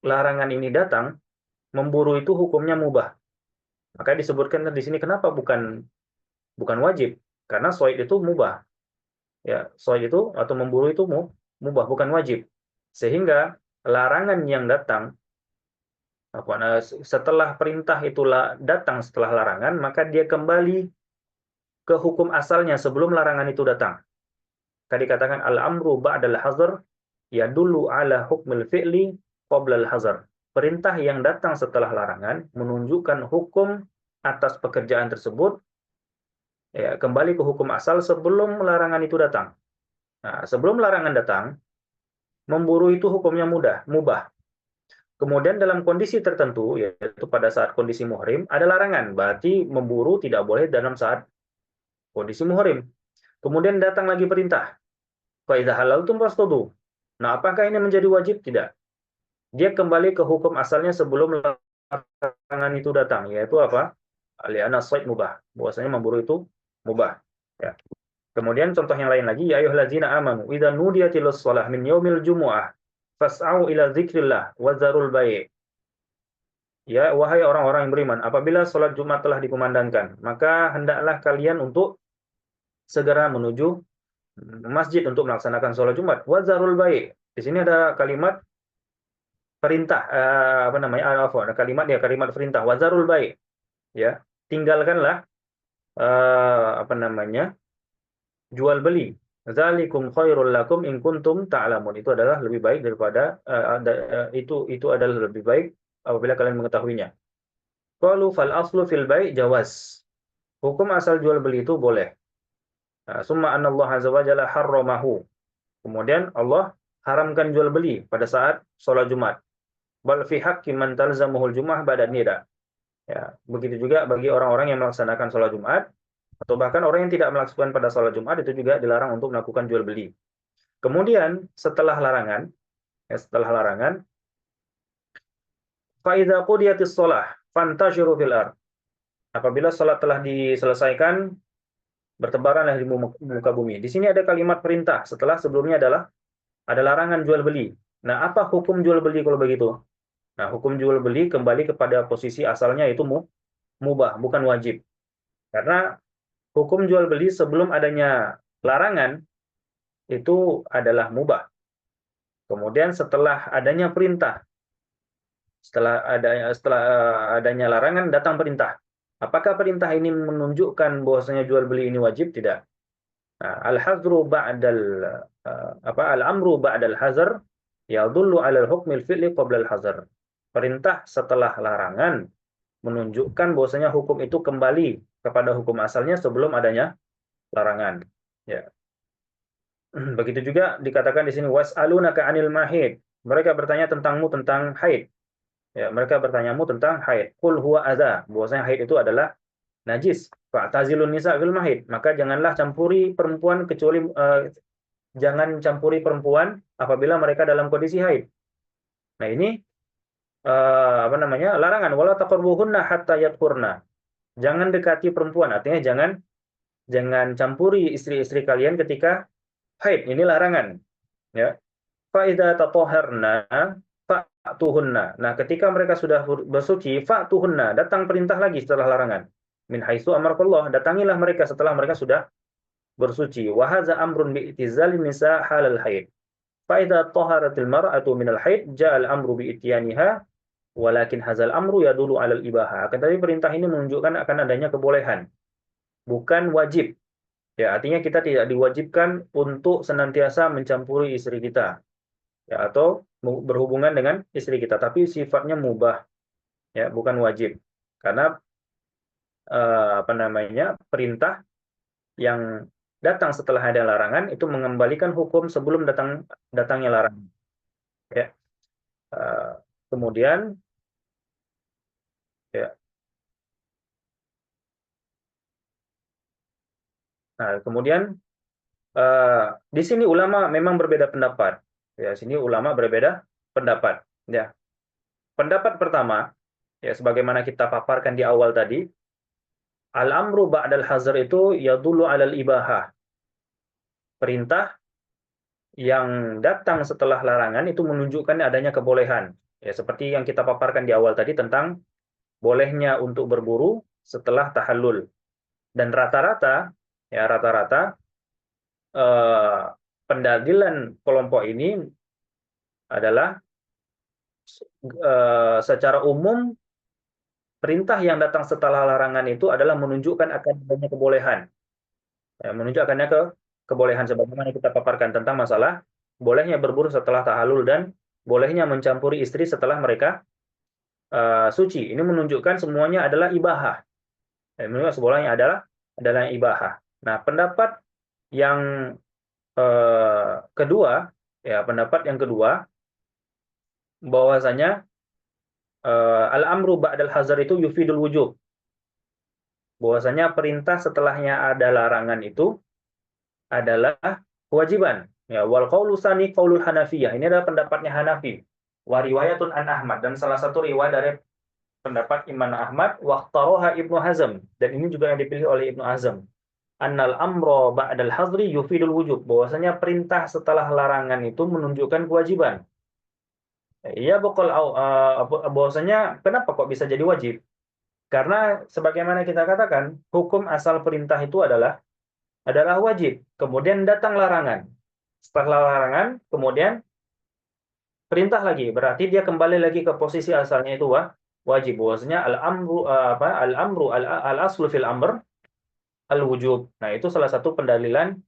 larangan ini datang, memburu itu hukumnya mubah. Maka disebutkan di sini kenapa bukan wajib? Karena shayd itu mubah. Ya, shayd itu atau memburu itu mubah, bukan wajib. Sehingga larangan yang datang setelah perintah itulah datang setelah larangan, maka dia kembali ke hukum asalnya sebelum larangan itu datang. Tadi katakan al-amru ba'dal hazar yadullu ala hukmil fi'li qabla al-hazar. Perintah yang datang setelah larangan menunjukkan hukum atas pekerjaan tersebut, ya, kembali ke hukum asal sebelum larangan itu datang. Nah, sebelum larangan datang, memburu itu hukumnya mubah. Kemudian dalam kondisi tertentu, yaitu pada saat kondisi muhrim, ada larangan. Berarti memburu tidak boleh dalam saat kondisi muhrim. Kemudian datang lagi perintah. Fa idza halaltum fastadu. Nah, apakah ini menjadi wajib? Tidak. Dia kembali ke hukum asalnya sebelum larangan itu datang, yaitu apa? Li'anna shayd mubah. Bahwasanya memburu itu mubah. Ya. Kemudian contoh yang lain lagi, ya ayyuhallazina amanu idza nudiya tilis shalah min yaumil jumu'ah fas'au ila dzikrillah wa dzarul bai'. Ya, wahai orang-orang yang beriman, apabila sholat Jumat telah dikumandangkan, maka hendaklah kalian untuk segera menuju masjid untuk melaksanakan sholat Jumat. Wa dzarul bai'. Di sini ada kalimat perintah, apa namanya? Ada kalimat ya, kalimat perintah. Wa dzarul bai'. Ya, tinggalkanlah apa namanya? Jual beli. Zalikum khairul lakum in kuntum ta'lamun. Itu adalah lebih baik daripada itu adalah lebih baik apabila kalian mengetahuinya. Qalu fal aslu fil bai' jawaz. Hukum asal jual beli itu boleh. Summa anna Allah azza wa jalla harramahu. Kemudian Allah haramkan jual beli pada saat sholat Jumat. Bal fi haqqi man talzamuhul jum'ah ba'da nida. Ya, begitu juga bagi orang-orang yang melaksanakan sholat Jumat atau bahkan orang yang tidak melakukan pada sholat Jumat itu juga dilarang untuk melakukan jual beli. Kemudian setelah larangan, fa idza qudiyatis shalah fantashiru fil ard. Apabila sholat telah diselesaikan, bertebaranlah di muka bumi. Di sini ada kalimat perintah. Setelah sebelumnya ada larangan jual beli. Nah, apa hukum jual beli kalau begitu? Nah, hukum jual beli kembali kepada posisi asalnya itu mubah, bukan wajib. Karena hukum jual beli sebelum adanya larangan itu adalah mubah. Kemudian setelah adanya perintah, setelah adanya larangan datang perintah. Apakah perintah ini menunjukkan bahwasanya jual beli ini wajib? Tidak. Nah, al-hazru ba'dal al-amru ba'dal hazar yadullu 'alal hukmil fi'li qabla al-hazar. Perintah setelah larangan menunjukkan bahwasanya hukum itu kembali kepada hukum asalnya sebelum adanya larangan. Ya. Begitu juga dikatakan di sini was'alunaka 'anil mahid. Mereka bertanya tentangmu tentang haid. Ya, mereka bertanyamu tentang haid. Qul huwa adza. Bahwasanya haid itu adalah najis. Fa'tazilun nisa fil mahid. Maka janganlah campuri perempuan kecuali jangan campuri perempuan apabila mereka dalam kondisi haid. Nah, ini apa namanya? Larangan wala taqrabuhunna hatta yatqurna. Jangan dekati perempuan, artinya jangan campuri istri-istri kalian ketika haid. Ini larangan, ya. Fa idza tatahharna fa'tuhunna. Nah, ketika mereka sudah bersuci, fa'tuhunna, datang perintah lagi setelah larangan. Min haitsu amarakallah, datangilah mereka setelah mereka sudah bersuci. Wa hadza amrun bi itizalin nisa halal haid. Fa idza taharatil mar'atu minal haid, ja'al amru bi ityaniha, walakin hadzal amru yadullu 'alal ibahah. Akan tetapi perintah ini menunjukkan akan adanya kebolehan, bukan wajib. Ya, artinya kita tidak diwajibkan untuk senantiasa mencampuri istri kita, ya, atau berhubungan dengan istri kita, tapi sifatnya mubah, ya, bukan wajib. Karena apa namanya, perintah yang datang setelah ada larangan itu mengembalikan hukum sebelum datangnya larangan. Ya. Kemudian, ya. Nah, kemudian di sini ulama memang berbeda pendapat. Ya, sini ulama berbeda pendapat. Ya. Pendapat pertama, ya, sebagaimana kita paparkan di awal tadi, al-amru ba'dal hazar itu yadullu 'alal ibahah. Perintah yang datang setelah larangan itu menunjukkan adanya kebolehan. Ya, seperti yang kita paparkan di awal tadi tentang bolehnya untuk berburu setelah tahallul. Dan rata-rata pendalilan kelompok ini adalah secara umum perintah yang datang setelah larangan itu adalah menunjukkan akan adanya kebolehan. Ya, menunjukkannya kebolehan sebagaimana kita paparkan tentang masalah bolehnya berburu setelah tahallul dan bolehnya mencampuri istri setelah mereka suci. Ini menunjukkan semuanya adalah ibahah. Ya, menunjukkan semuanya adalah ibahah. Nah, pendapat yang kedua, ya, pendapat yang kedua bahwasanya al-amru ba'dal hazar itu yufidul wujub. Bahwasanya perintah setelahnya ada larangan itu adalah kewajiban. Ya, wal qaulu tsani qaulul Hanafiyah. Ini adalah pendapatnya Hanafi. Wa riwayatun an Ahmad, dan salah satu riwayat dari pendapat Imam Ahmad, waqtaroha Ibnu Hazm, dan ini juga yang dipilih oleh Ibnu Hazm. annal amro ba'dal hazri yufidul wujub, bahwasanya perintah setelah larangan itu menunjukkan kewajiban. Iya, bahwasanya kenapa kok bisa jadi wajib? Karena sebagaimana kita katakan, hukum asal perintah itu adalah wajib. Kemudian datang larangan. Setelah larangan, kemudian perintah lagi. Berarti dia kembali lagi ke posisi asalnya itu wajib. Bahwasanya al-amru al-aslu fil amr al-wujub. Nah, itu salah satu pendalilan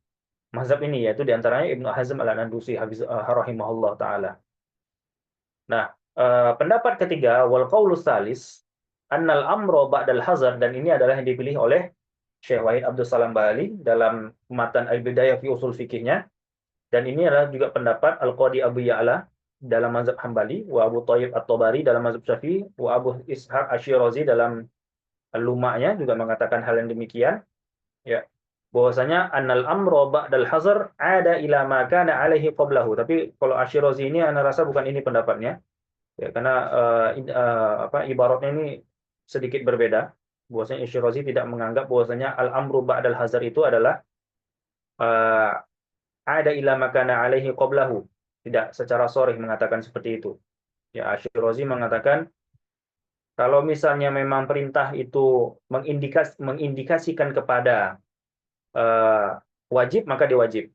mazhab ini, yaitu diantaranya Ibnu Hazm al-Andalusi rahimahullah taala. Nah, pendapat ketiga, wal qaulus salis, annal amro ba'dal hazar, dan ini adalah yang dipilih oleh Syekh Wahid Abdul Salam Bali dalam matan Al-Bidayah fi Usul Fikihnya, dan ini adalah juga pendapat Al-Qadi Abu Ya'la dalam mazhab Hambali, wa Abu Thayyib At-Tabari dalam mazhab Syafi'i, wa Abu Ishaq Asy-Syirazi dalam Al-Luma'nya juga mengatakan hal yang demikian, ya. Bahwasanya annal amro ba'dal hazar ada ila ma kana alaihi qablahu. Tapi kalau Asy-Syirazi ini ana rasa bukan ini pendapatnya. Ya, karena ibaratnya ini sedikit berbeda. Bahwasanya Asy-Syirazi tidak menganggap bahwasanya al-amru ba'dal hazar itu adalah uh, ada ila makana alaihi qablahu. Tidak secara sharih mengatakan seperti itu. Ya, Asy-Syirazi mengatakan kalau misalnya memang perintah itu mengindikasikan kepada wajib, maka dia wajib.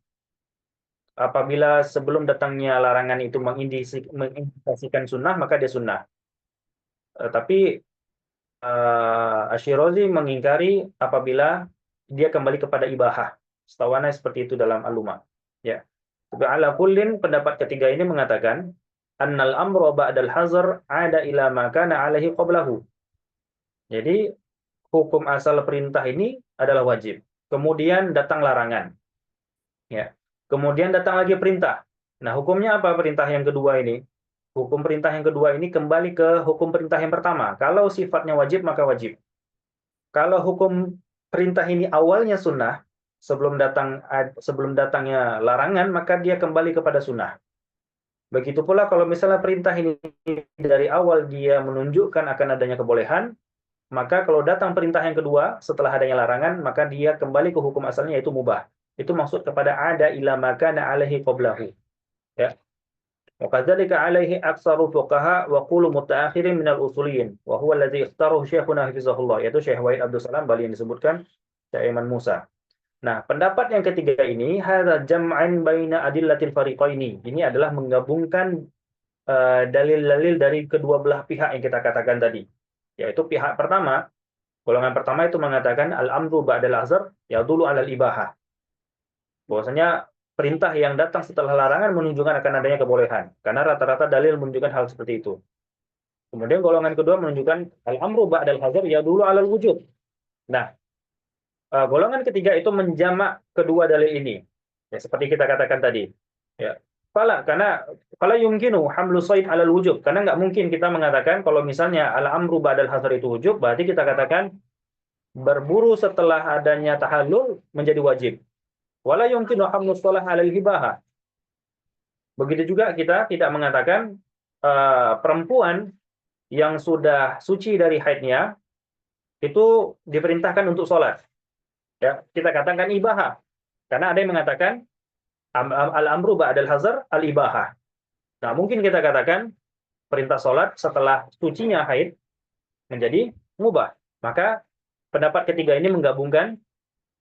Apabila sebelum datangnya larangan itu mengindikasikan sunnah, maka dia sunnah. Tapi Asy-Syirazi mengingkari apabila dia kembali kepada ibahah. Setawana seperti itu dalam Al-Luma. Ya. Tapi ala kullin, pendapat ketiga ini mengatakan annal amru ba'dal hazar ada ila ma kana alaihi qablahu. Jadi hukum asal perintah ini adalah wajib. Kemudian datang larangan. Ya. Kemudian datang lagi perintah. Nah, hukumnya apa perintah yang kedua ini? Hukum perintah yang kedua ini kembali ke hukum perintah yang pertama. Kalau sifatnya wajib, maka wajib. Kalau hukum perintah ini awalnya sunnah, sebelum datangnya larangan, maka dia kembali kepada sunnah. Begitu pula kalau misalnya perintah ini dari awal dia menunjukkan akan adanya kebolehan, maka kalau datang perintah yang kedua setelah adanya larangan, maka dia kembali ke hukum asalnya, yaitu mubah. Itu maksud kepada ada ila makana alaihi qablahu. Ya. Wa kadzalika alaihi aktsaru fuqaha wa qulu mutaakhirin minal usuliyyin wa huwa alladhi ikhtarahu Syekhuna hafizahullah, yaitu Syekh Wahid Abdul Salam Bali yang disebutkan Syekh Iman Musa. Nah, pendapat yang ketiga ini hadza jam'an baina adillatil fariqaini. Ini adalah menggabungkan dalil-dalil dari kedua belah pihak yang kita katakan tadi. Yaitu pihak pertama, golongan pertama itu mengatakan al-amru ba'dal azhar yadullu 'alal ibahah. Bahwasanya perintah yang datang setelah larangan menunjukkan akan adanya kebolehan. Karena rata-rata dalil menunjukkan hal seperti itu. Kemudian golongan kedua menunjukkan al-amru ba'dal hazar yadullu 'alal wujub. Nah, golongan ketiga itu menjamak kedua dalil ini. Ya, seperti kita katakan tadi. Ya. Karena yumkinu hamlu shayd 'alal wujub. Karena nggak mungkin kita mengatakan kalau misalnya al-amru ba'dal hazar itu wujub, berarti kita katakan berburu setelah adanya tahallul menjadi wajib. Wala yumkinu hamlu shalah 'alal hibahah. Begitu juga kita tidak mengatakan perempuan yang sudah suci dari haidnya itu diperintahkan untuk sholat. Ya, kita katakan ibahah. Karena ada yang mengatakan al-amru ba'dal hazar al-ibahah. Nah, mungkin kita katakan perintah sholat setelah sucinya haid menjadi mubah. Maka pendapat ketiga ini menggabungkan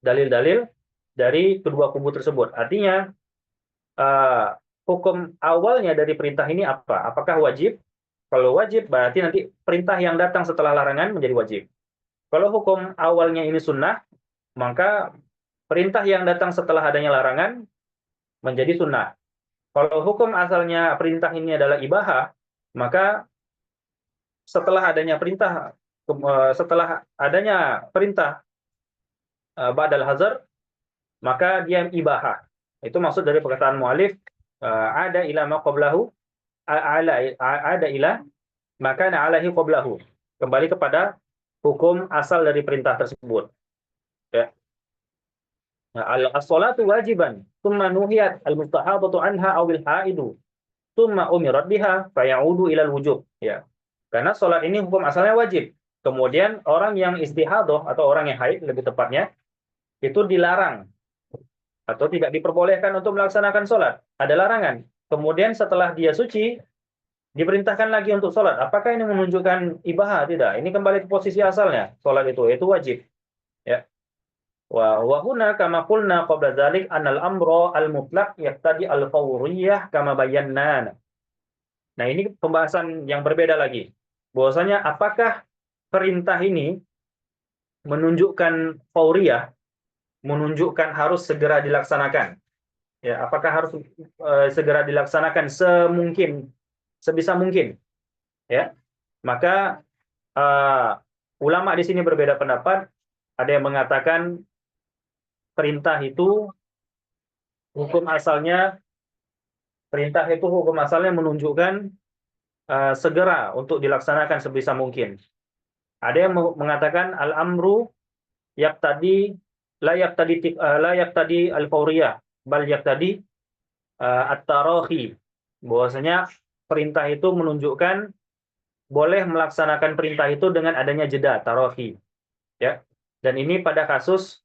dalil-dalil dari kedua kubu tersebut. Artinya hukum awalnya dari perintah ini apa? Apakah wajib? Kalau wajib berarti nanti perintah yang datang setelah larangan menjadi wajib. Kalau hukum awalnya ini sunnah, maka perintah yang datang setelah adanya larangan menjadi sunnah. Kalau hukum asalnya perintah ini adalah ibahah, maka setelah adanya perintah ba'dal hazar, maka dia ibahah. Itu maksud dari perkataan mu'alif ada ila ma qablahu ada ila maka alaihi qablahu. Kembali kepada hukum asal dari perintah tersebut. Ya. As-salatu wajiban, thumma nuhiyat al-mustahadatu anha awil haidu, thumma umirat biha fayaudu ilal wujub. Ya. Karena salat ini hukum asalnya wajib. Kemudian orang yang istihadah atau orang yang haid lebih tepatnya, itu dilarang atau tidak diperbolehkan untuk melaksanakan sholat. Ada larangan. Kemudian setelah dia suci, diperintahkan lagi untuk sholat. Apakah ini menunjukkan ibaha? Tidak. Ini kembali ke posisi asalnya. Sholat itu wajib. Ya. Wa huna kama qulna qabla dzalik anal amra al mutlaq yaqtadi al fawriyah kama bayyana. Nah, ini pembahasan yang berbeda lagi. Bahwasanya apakah perintah ini menunjukkan fauriyah, menunjukkan harus segera dilaksanakan. Ya, apakah harus segera dilaksanakan sebisa mungkin, ya. Maka ulama di sini berbeda pendapat. Ada yang mengatakan perintah itu hukum asalnya menunjukkan segera untuk dilaksanakan sebisa mungkin. Ada yang mengatakan al-amru yaqtadi la yaqtadi al-fauriyah bal yaqtadi at-tarahi. Bahwasanya perintah itu menunjukkan boleh melaksanakan perintah itu dengan adanya jeda tarahi, ya. Dan ini pada kasus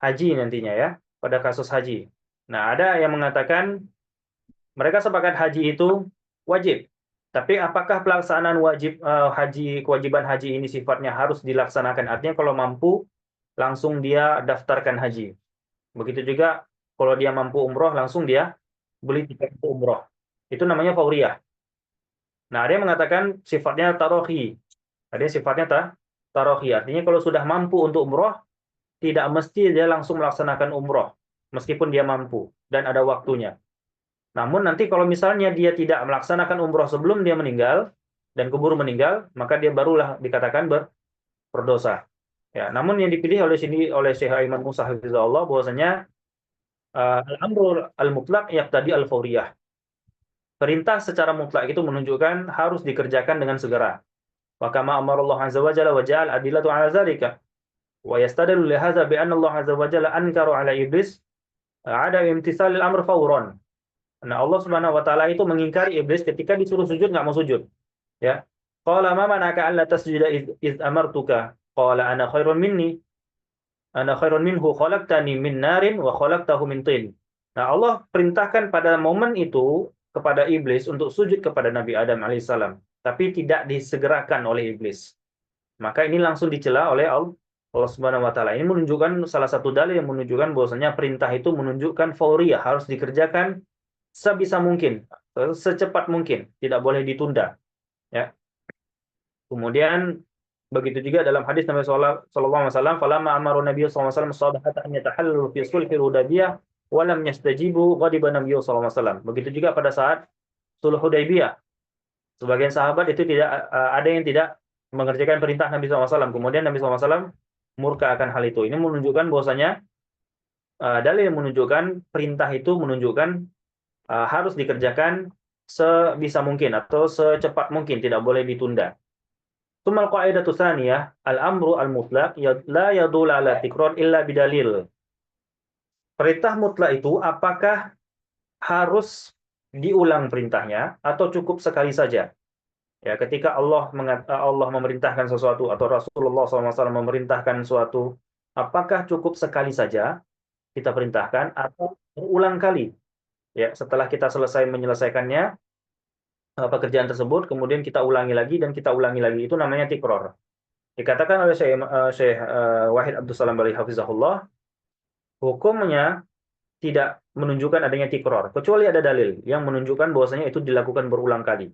haji nantinya, ya, pada kasus haji. Nah, ada yang mengatakan mereka sepakat haji itu wajib. Tapi apakah pelaksanaan kewajiban haji ini sifatnya harus dilaksanakan? Artinya kalau mampu langsung dia daftarkan haji. Begitu juga kalau dia mampu umroh langsung dia beli tiket untuk umroh. Itu namanya fauriyah. Nah, ada yang mengatakan sifatnya tarohi. Ada yang sifatnya tarohi. Artinya kalau sudah mampu untuk umroh, tidak mesti dia langsung melaksanakan umroh. Meskipun dia mampu dan ada waktunya. Namun nanti kalau misalnya dia tidak melaksanakan umroh sebelum dia meninggal dan keburu meninggal, maka dia barulah dikatakan berdosa. Ya, namun yang dipilih oleh Syekh Aiman Musa Hafizahullah bahwasanya al-amru al-mutlaq yaqtadi al-fauriyah. Perintah secara mutlak itu menunjukkan harus dikerjakan dengan segera. Wa kama amarallahu azza wa jalla wa ja'al adillatu 'ala dzalika. Wa yastadillu li hadza bi anna Allah azza wa jalla ankara 'ala iblis 'ada imtithalil amr fawran. Nah, Allah Subhanahu wa taala itu mengingkari iblis ketika disuruh sujud nggak mau sujud. Ya. Qala ma manaka alla tasjuda iz amartuka? Qala ana khairun minhu khalaqtani min narin wa khalaqtahu min tin. Nah, Allah perintahkan pada momen itu kepada iblis untuk sujud kepada Nabi Adam alaihissalam, tapi tidak disegerakan oleh iblis. Maka ini langsung dicela oleh Allah Subhanahu wa taala. Ini menunjukkan salah satu dalil yang menunjukkan bahwasanya perintah itu menunjukkan fauriyah, harus dikerjakan sebisa mungkin, secepat mungkin, tidak boleh ditunda, ya. Kemudian begitu juga dalam hadis Nabi sallallahu alaihi wasallam, falamma amara Nabi sallallahu alaihi wasallam sahabata an yatahallalu fi sulhi Hudaybiyah wa lam yastajibu ghadiba Nabi sallallahu alaihi wasallam. Begitu juga pada saat sulh Hudaybiyah. Sebagian sahabat itu ada yang tidak mengerjakan perintah Nabi sallallahu alaihi wasallam. Kemudian Nabi sallallahu alaihi wasallam murka akan hal itu. Ini menunjukkan bahwasanya dalil yang menunjukkan perintah itu menunjukkan harus dikerjakan sebisa mungkin atau secepat mungkin, tidak boleh ditunda. Tsumal qaidatu tsaniyah, al-amru al-mutlaq la yadullu ala tikrar illa bidalil. Perintah mutlak itu apakah harus diulang perintahnya atau cukup sekali saja? Ya, ketika Allah memerintahkan sesuatu atau Rasulullah SAW memerintahkan sesuatu, apakah cukup sekali saja kita perintahkan atau berulang kali? Ya, setelah kita menyelesaikannya pekerjaan tersebut, kemudian kita ulangi lagi dan kita ulangi lagi, itu namanya tikror. Dikatakan oleh Syekh Wahid Abdul Salam Bali Hafizahullah, hukumnya tidak menunjukkan adanya tikror, kecuali ada dalil yang menunjukkan bahwasanya itu dilakukan berulang kali.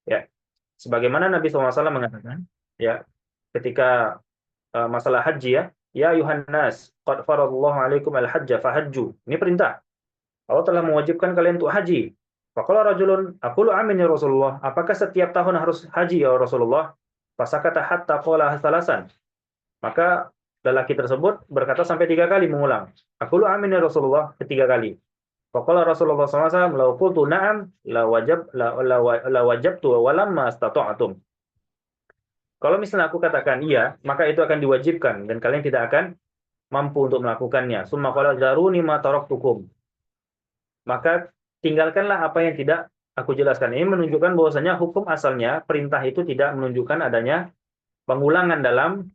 Ya, sebagaimana Nabi SAW mengatakan, ya, ketika masalah haji, ya Yuhannas, qad faradallahu alaikum al-hajja fahajju. Ini perintah. Allah telah mewajibkan kalian untuk haji. Faqala rajulun, aqulu amin ya Rasulullah. Apakah setiap tahun harus haji ya Rasulullah? Fasakata hatta qala salasan. Maka lelaki tersebut berkata sampai 3 kali mengulang. Aqulu amin ya Rasulullah, ketiga kali. Faqala Rasulullah SAW, "Lau qultu na'am la wajabtu wa lamma istata'tum." Kalau misalnya aku katakan iya, maka itu akan diwajibkan dan kalian tidak akan mampu untuk melakukannya. Summa qala zaruni ma taraktukum. Maka tinggalkanlah apa yang tidak aku jelaskan. Ini menunjukkan bahwasanya hukum asalnya perintah itu tidak menunjukkan adanya pengulangan dalam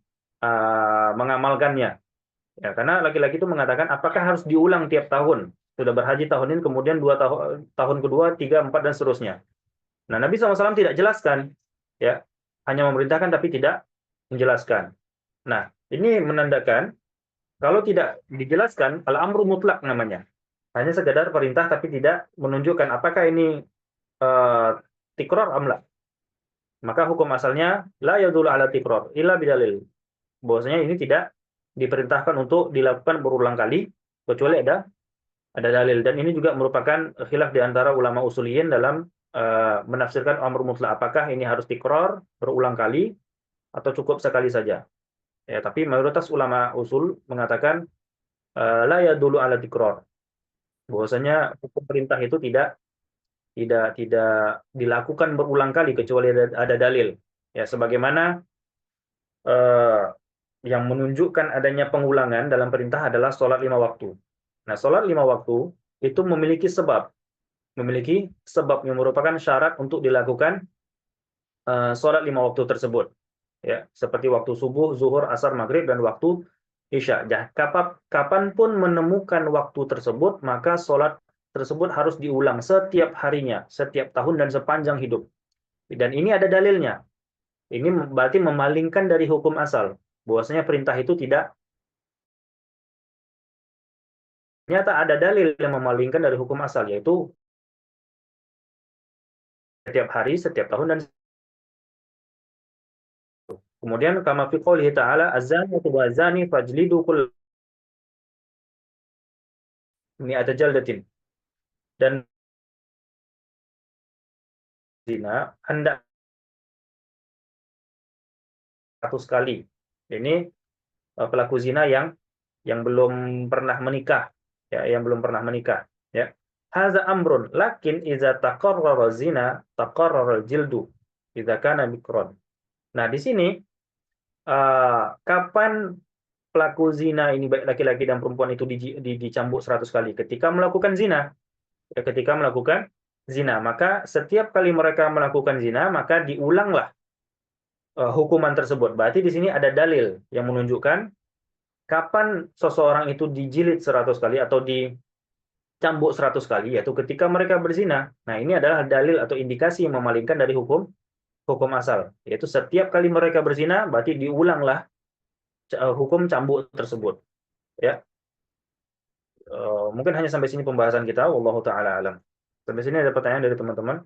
mengamalkannya. Ya, karena laki-laki itu mengatakan apakah harus diulang tiap tahun? Sudah berhaji tahun ini, kemudian tahun kedua, tiga, empat, dan seterusnya. Nah, Nabi SAW tidak jelaskan, ya, hanya memerintahkan tapi tidak menjelaskan. Nah, ini menandakan kalau tidak dijelaskan, al-amru mutlak namanya. Hanya sekedar perintah tapi tidak menunjukkan apakah ini uh, tikror amla. Maka hukum asalnya la yadullu ala tikror illa bidalil. Bahwasanya ini tidak diperintahkan untuk dilakukan berulang kali kecuali ada dalil, dan ini juga merupakan khilaf di antara ulama usuliyin dalam menafsirkan amr mutlak, apakah ini harus tikror berulang kali atau cukup sekali saja. Ya, tapi mayoritas ulama usul mengatakan la yadullu ala tikror, bahwasanya hukum perintah itu tidak dilakukan berulang kali kecuali ada dalil. Ya, sebagaimana eh, yang menunjukkan adanya pengulangan dalam perintah adalah sholat 5 waktu. Nah, sholat 5 waktu itu memiliki sebab yang merupakan syarat untuk dilakukan sholat 5 waktu tersebut. Ya, seperti waktu subuh, zuhur, asar, maghrib, dan waktu isya. Kapanpun menemukan waktu tersebut, maka sholat tersebut harus diulang setiap harinya, setiap tahun, dan sepanjang hidup. Dan ini ada dalilnya. Ini berarti memalingkan dari hukum asal. Bahwasanya perintah itu tidak, ternyata ada dalil yang memalingkan dari hukum asal, yaitu setiap hari, setiap tahun, dan kemudian kama fi qoulihi ta'ala az-zaniyatu waz-zani fajlidu kull mi'ata jaldatin. Dan zina hendak 100 kali. Ini pelaku zina yang belum pernah menikah, ya, yang belum pernah menikah, ya. Hadza amrun lakin idza taqarrara zina taqarrara jildu idza kana bikron. Nah, di sini kapan pelaku zina ini baik laki-laki dan perempuan itu dicambuk 100 kali? Ketika melakukan zina. Ya, ketika melakukan zina, maka setiap kali mereka melakukan zina, maka diulanglah hukuman tersebut. Berarti di sini ada dalil yang menunjukkan kapan seseorang itu dijilid 100 kali atau dicambuk 100 kali, yaitu ketika mereka berzina. Nah, ini adalah dalil atau indikasi yang memalingkan dari hukum asal, yaitu setiap kali mereka berzina berarti diulanglah hukum cambuk tersebut, ya. Mungkin hanya sampai sini pembahasan kita, wallahu taala alam. Sampai sini ada pertanyaan dari teman-teman?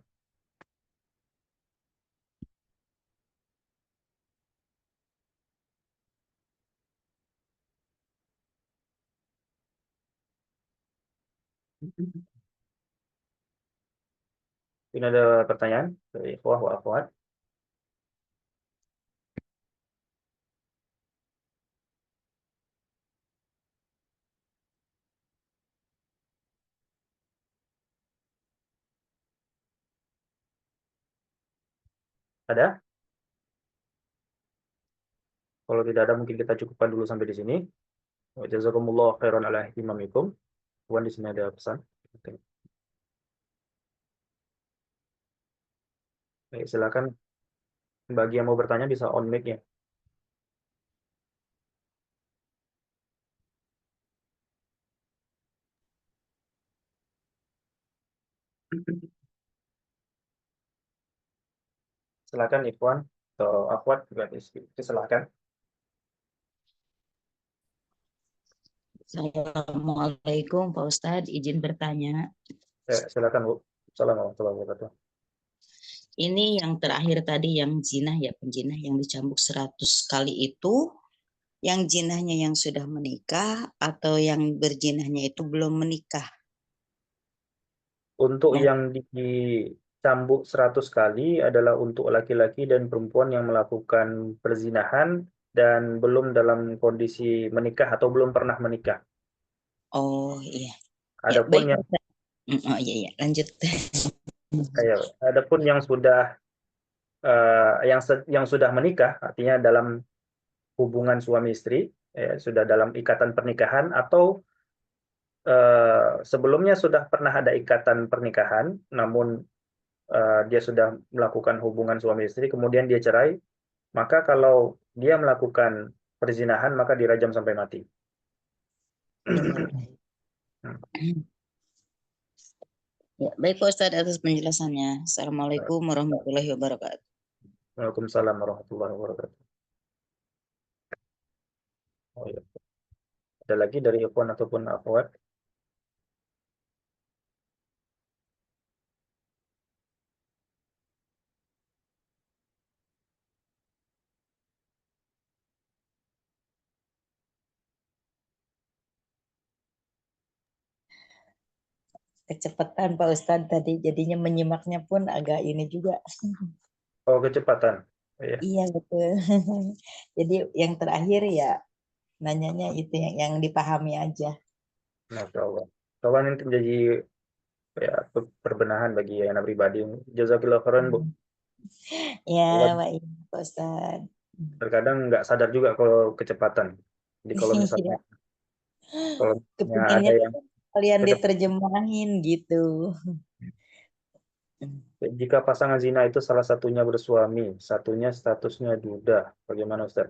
Ini ada pertanyaan dari ikhwah wa akhwat. Ada? Kalau tidak ada, mungkin kita cukupkan dulu sampai di sini. Jazakumullah khairan ala imamikum. Wan, di sini ada pesan. Oke. Baik, silakan bagi yang mau bertanya bisa on mic ya. Silakan Ikhwan atau Akhwat juga silakan. Assalamualaikum Pak Ustadz, izin bertanya. Silakan Bu. Assalamualaikum warahmatullahi wabarakatuh. Ini yang terakhir tadi yang zina ya, penjinah yang dicambuk 100 kali itu, yang jinahnya yang sudah menikah atau yang berjinahnya itu belum menikah? Untuk Nah, yang dicambuk 100 kali adalah untuk laki-laki dan perempuan yang melakukan perzinahan dan belum dalam kondisi menikah atau belum pernah menikah. oh iya. Ya, Adapun baik. yang Oh iya, lanjut. adapun yang sudah yang sudah menikah, artinya dalam hubungan suami istri, ya, sudah dalam ikatan pernikahan atau sebelumnya sudah pernah ada ikatan pernikahan, namun dia sudah melakukan hubungan suami istri, kemudian dia cerai, maka kalau dia melakukan perzinahan maka dirajam sampai mati. Iya, baik. Hmm. Ya, baik Pak Ustadz atas penjelasannya. Assalamualaikum warahmatullahi wabarakatuh. Waalaikumsalam warahmatullahi wabarakatuh. Oh, iya. Ada lagi dari ikhwan ataupun akhwat? Kecepatan Pak Ustadz tadi, jadinya menyimaknya pun agak ini juga. Oh, kecepatan. Iya, Iya betul. Jadi yang terakhir ya nanyanya itu yang dipahami aja. Masya Allah. Kawan ini menjadi ya, perbenahan bagi anak pribadi. Jazakillah khairan, Bu. Ya, Allah baik Pak Ustadz. terkadang nggak sadar juga kalau kecepatan. Jadi kalau misalnya Iya, ada kepinginnya yang kalian kecepatan, diterjemahin gitu. jika pasangan zina itu salah satunya bersuami, satunya statusnya duda, bagaimana Ustaz?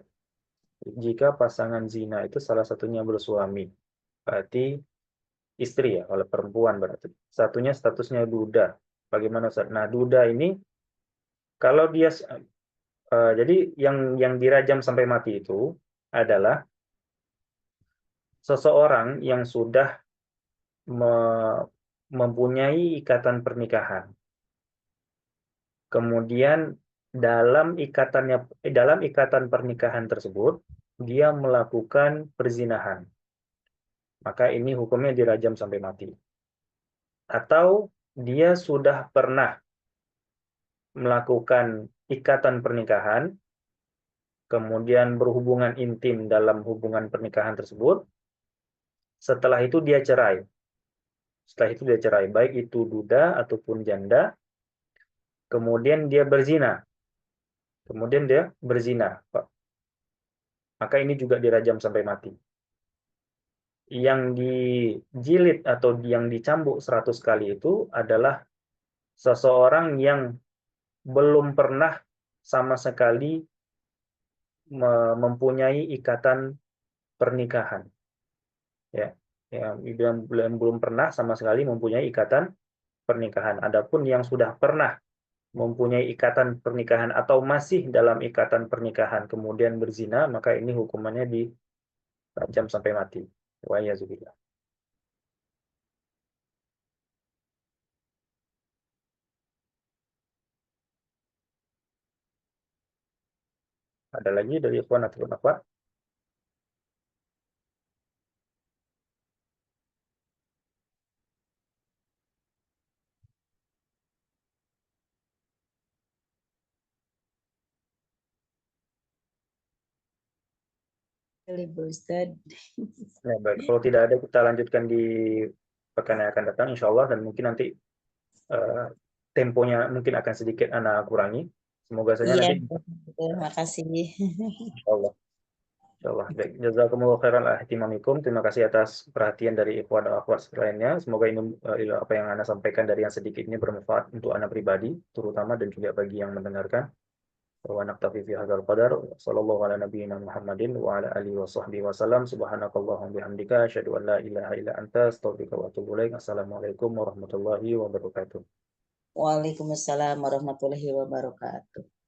Jika pasangan zina itu salah satunya bersuami, berarti istri ya, kalau perempuan berarti. Satunya statusnya duda. Bagaimana Ustaz? Nah, duda ini kalau dia jadi yang dirajam sampai mati itu adalah seseorang yang sudah mempunyai ikatan pernikahan. Kemudian dalam ikatan pernikahan tersebut dia melakukan perzinahan. Maka ini hukumnya dirajam sampai mati. Atau dia sudah pernah melakukan ikatan pernikahan, kemudian berhubungan intim dalam hubungan pernikahan tersebut, setelah itu dia cerai. Setelah itu dia cerai, baik itu duda ataupun janda, kemudian dia berzina. Kemudian dia berzina, Pak. Maka ini juga dirajam sampai mati. Yang dijilid atau yang dicambuk 100 kali itu adalah seseorang yang belum pernah sama sekali mempunyai ikatan pernikahan. Ya, yang belum pernah sama sekali mempunyai ikatan pernikahan. Adapun yang sudah pernah mempunyai ikatan pernikahan atau masih dalam ikatan pernikahan kemudian berzina, maka ini hukumannya dirajam sampai mati. Wa yazubillah. Ada lagi dari ikhwan atau akhwat? Kali Pak Ustadz. Ya, baik. Kalau tidak ada, kita lanjutkan di pekan yang akan datang, insya Allah. Dan mungkin nanti eh, temponya mungkin akan sedikit Anda kurangi. Semoga saja Iya, nanti, terima kasih. insya Allah. Insya Allah. Baik. Jazakumullah khairan ihtimamikum. Terima kasih atas perhatian dari ikhwan dan akhwat lainnya. Semoga ini apa yang Anda sampaikan dari yang sedikit ini bermanfaat untuk Anda pribadi, terutama dan juga bagi yang mendengarkan. Wa naktafi fi hadzal qadar. Sallallahu ala nabiyyina Muhammadin wa ala alihi wa sahbihi wasallam. Subhanakallahumma bihamdika asyhadu an la ilaha illa anta astaghfiruka wa atubu ilaik. Assalamualaikum warahmatullahi wabarakatuh. Waalaikumsalam warahmatullahi wabarakatuh.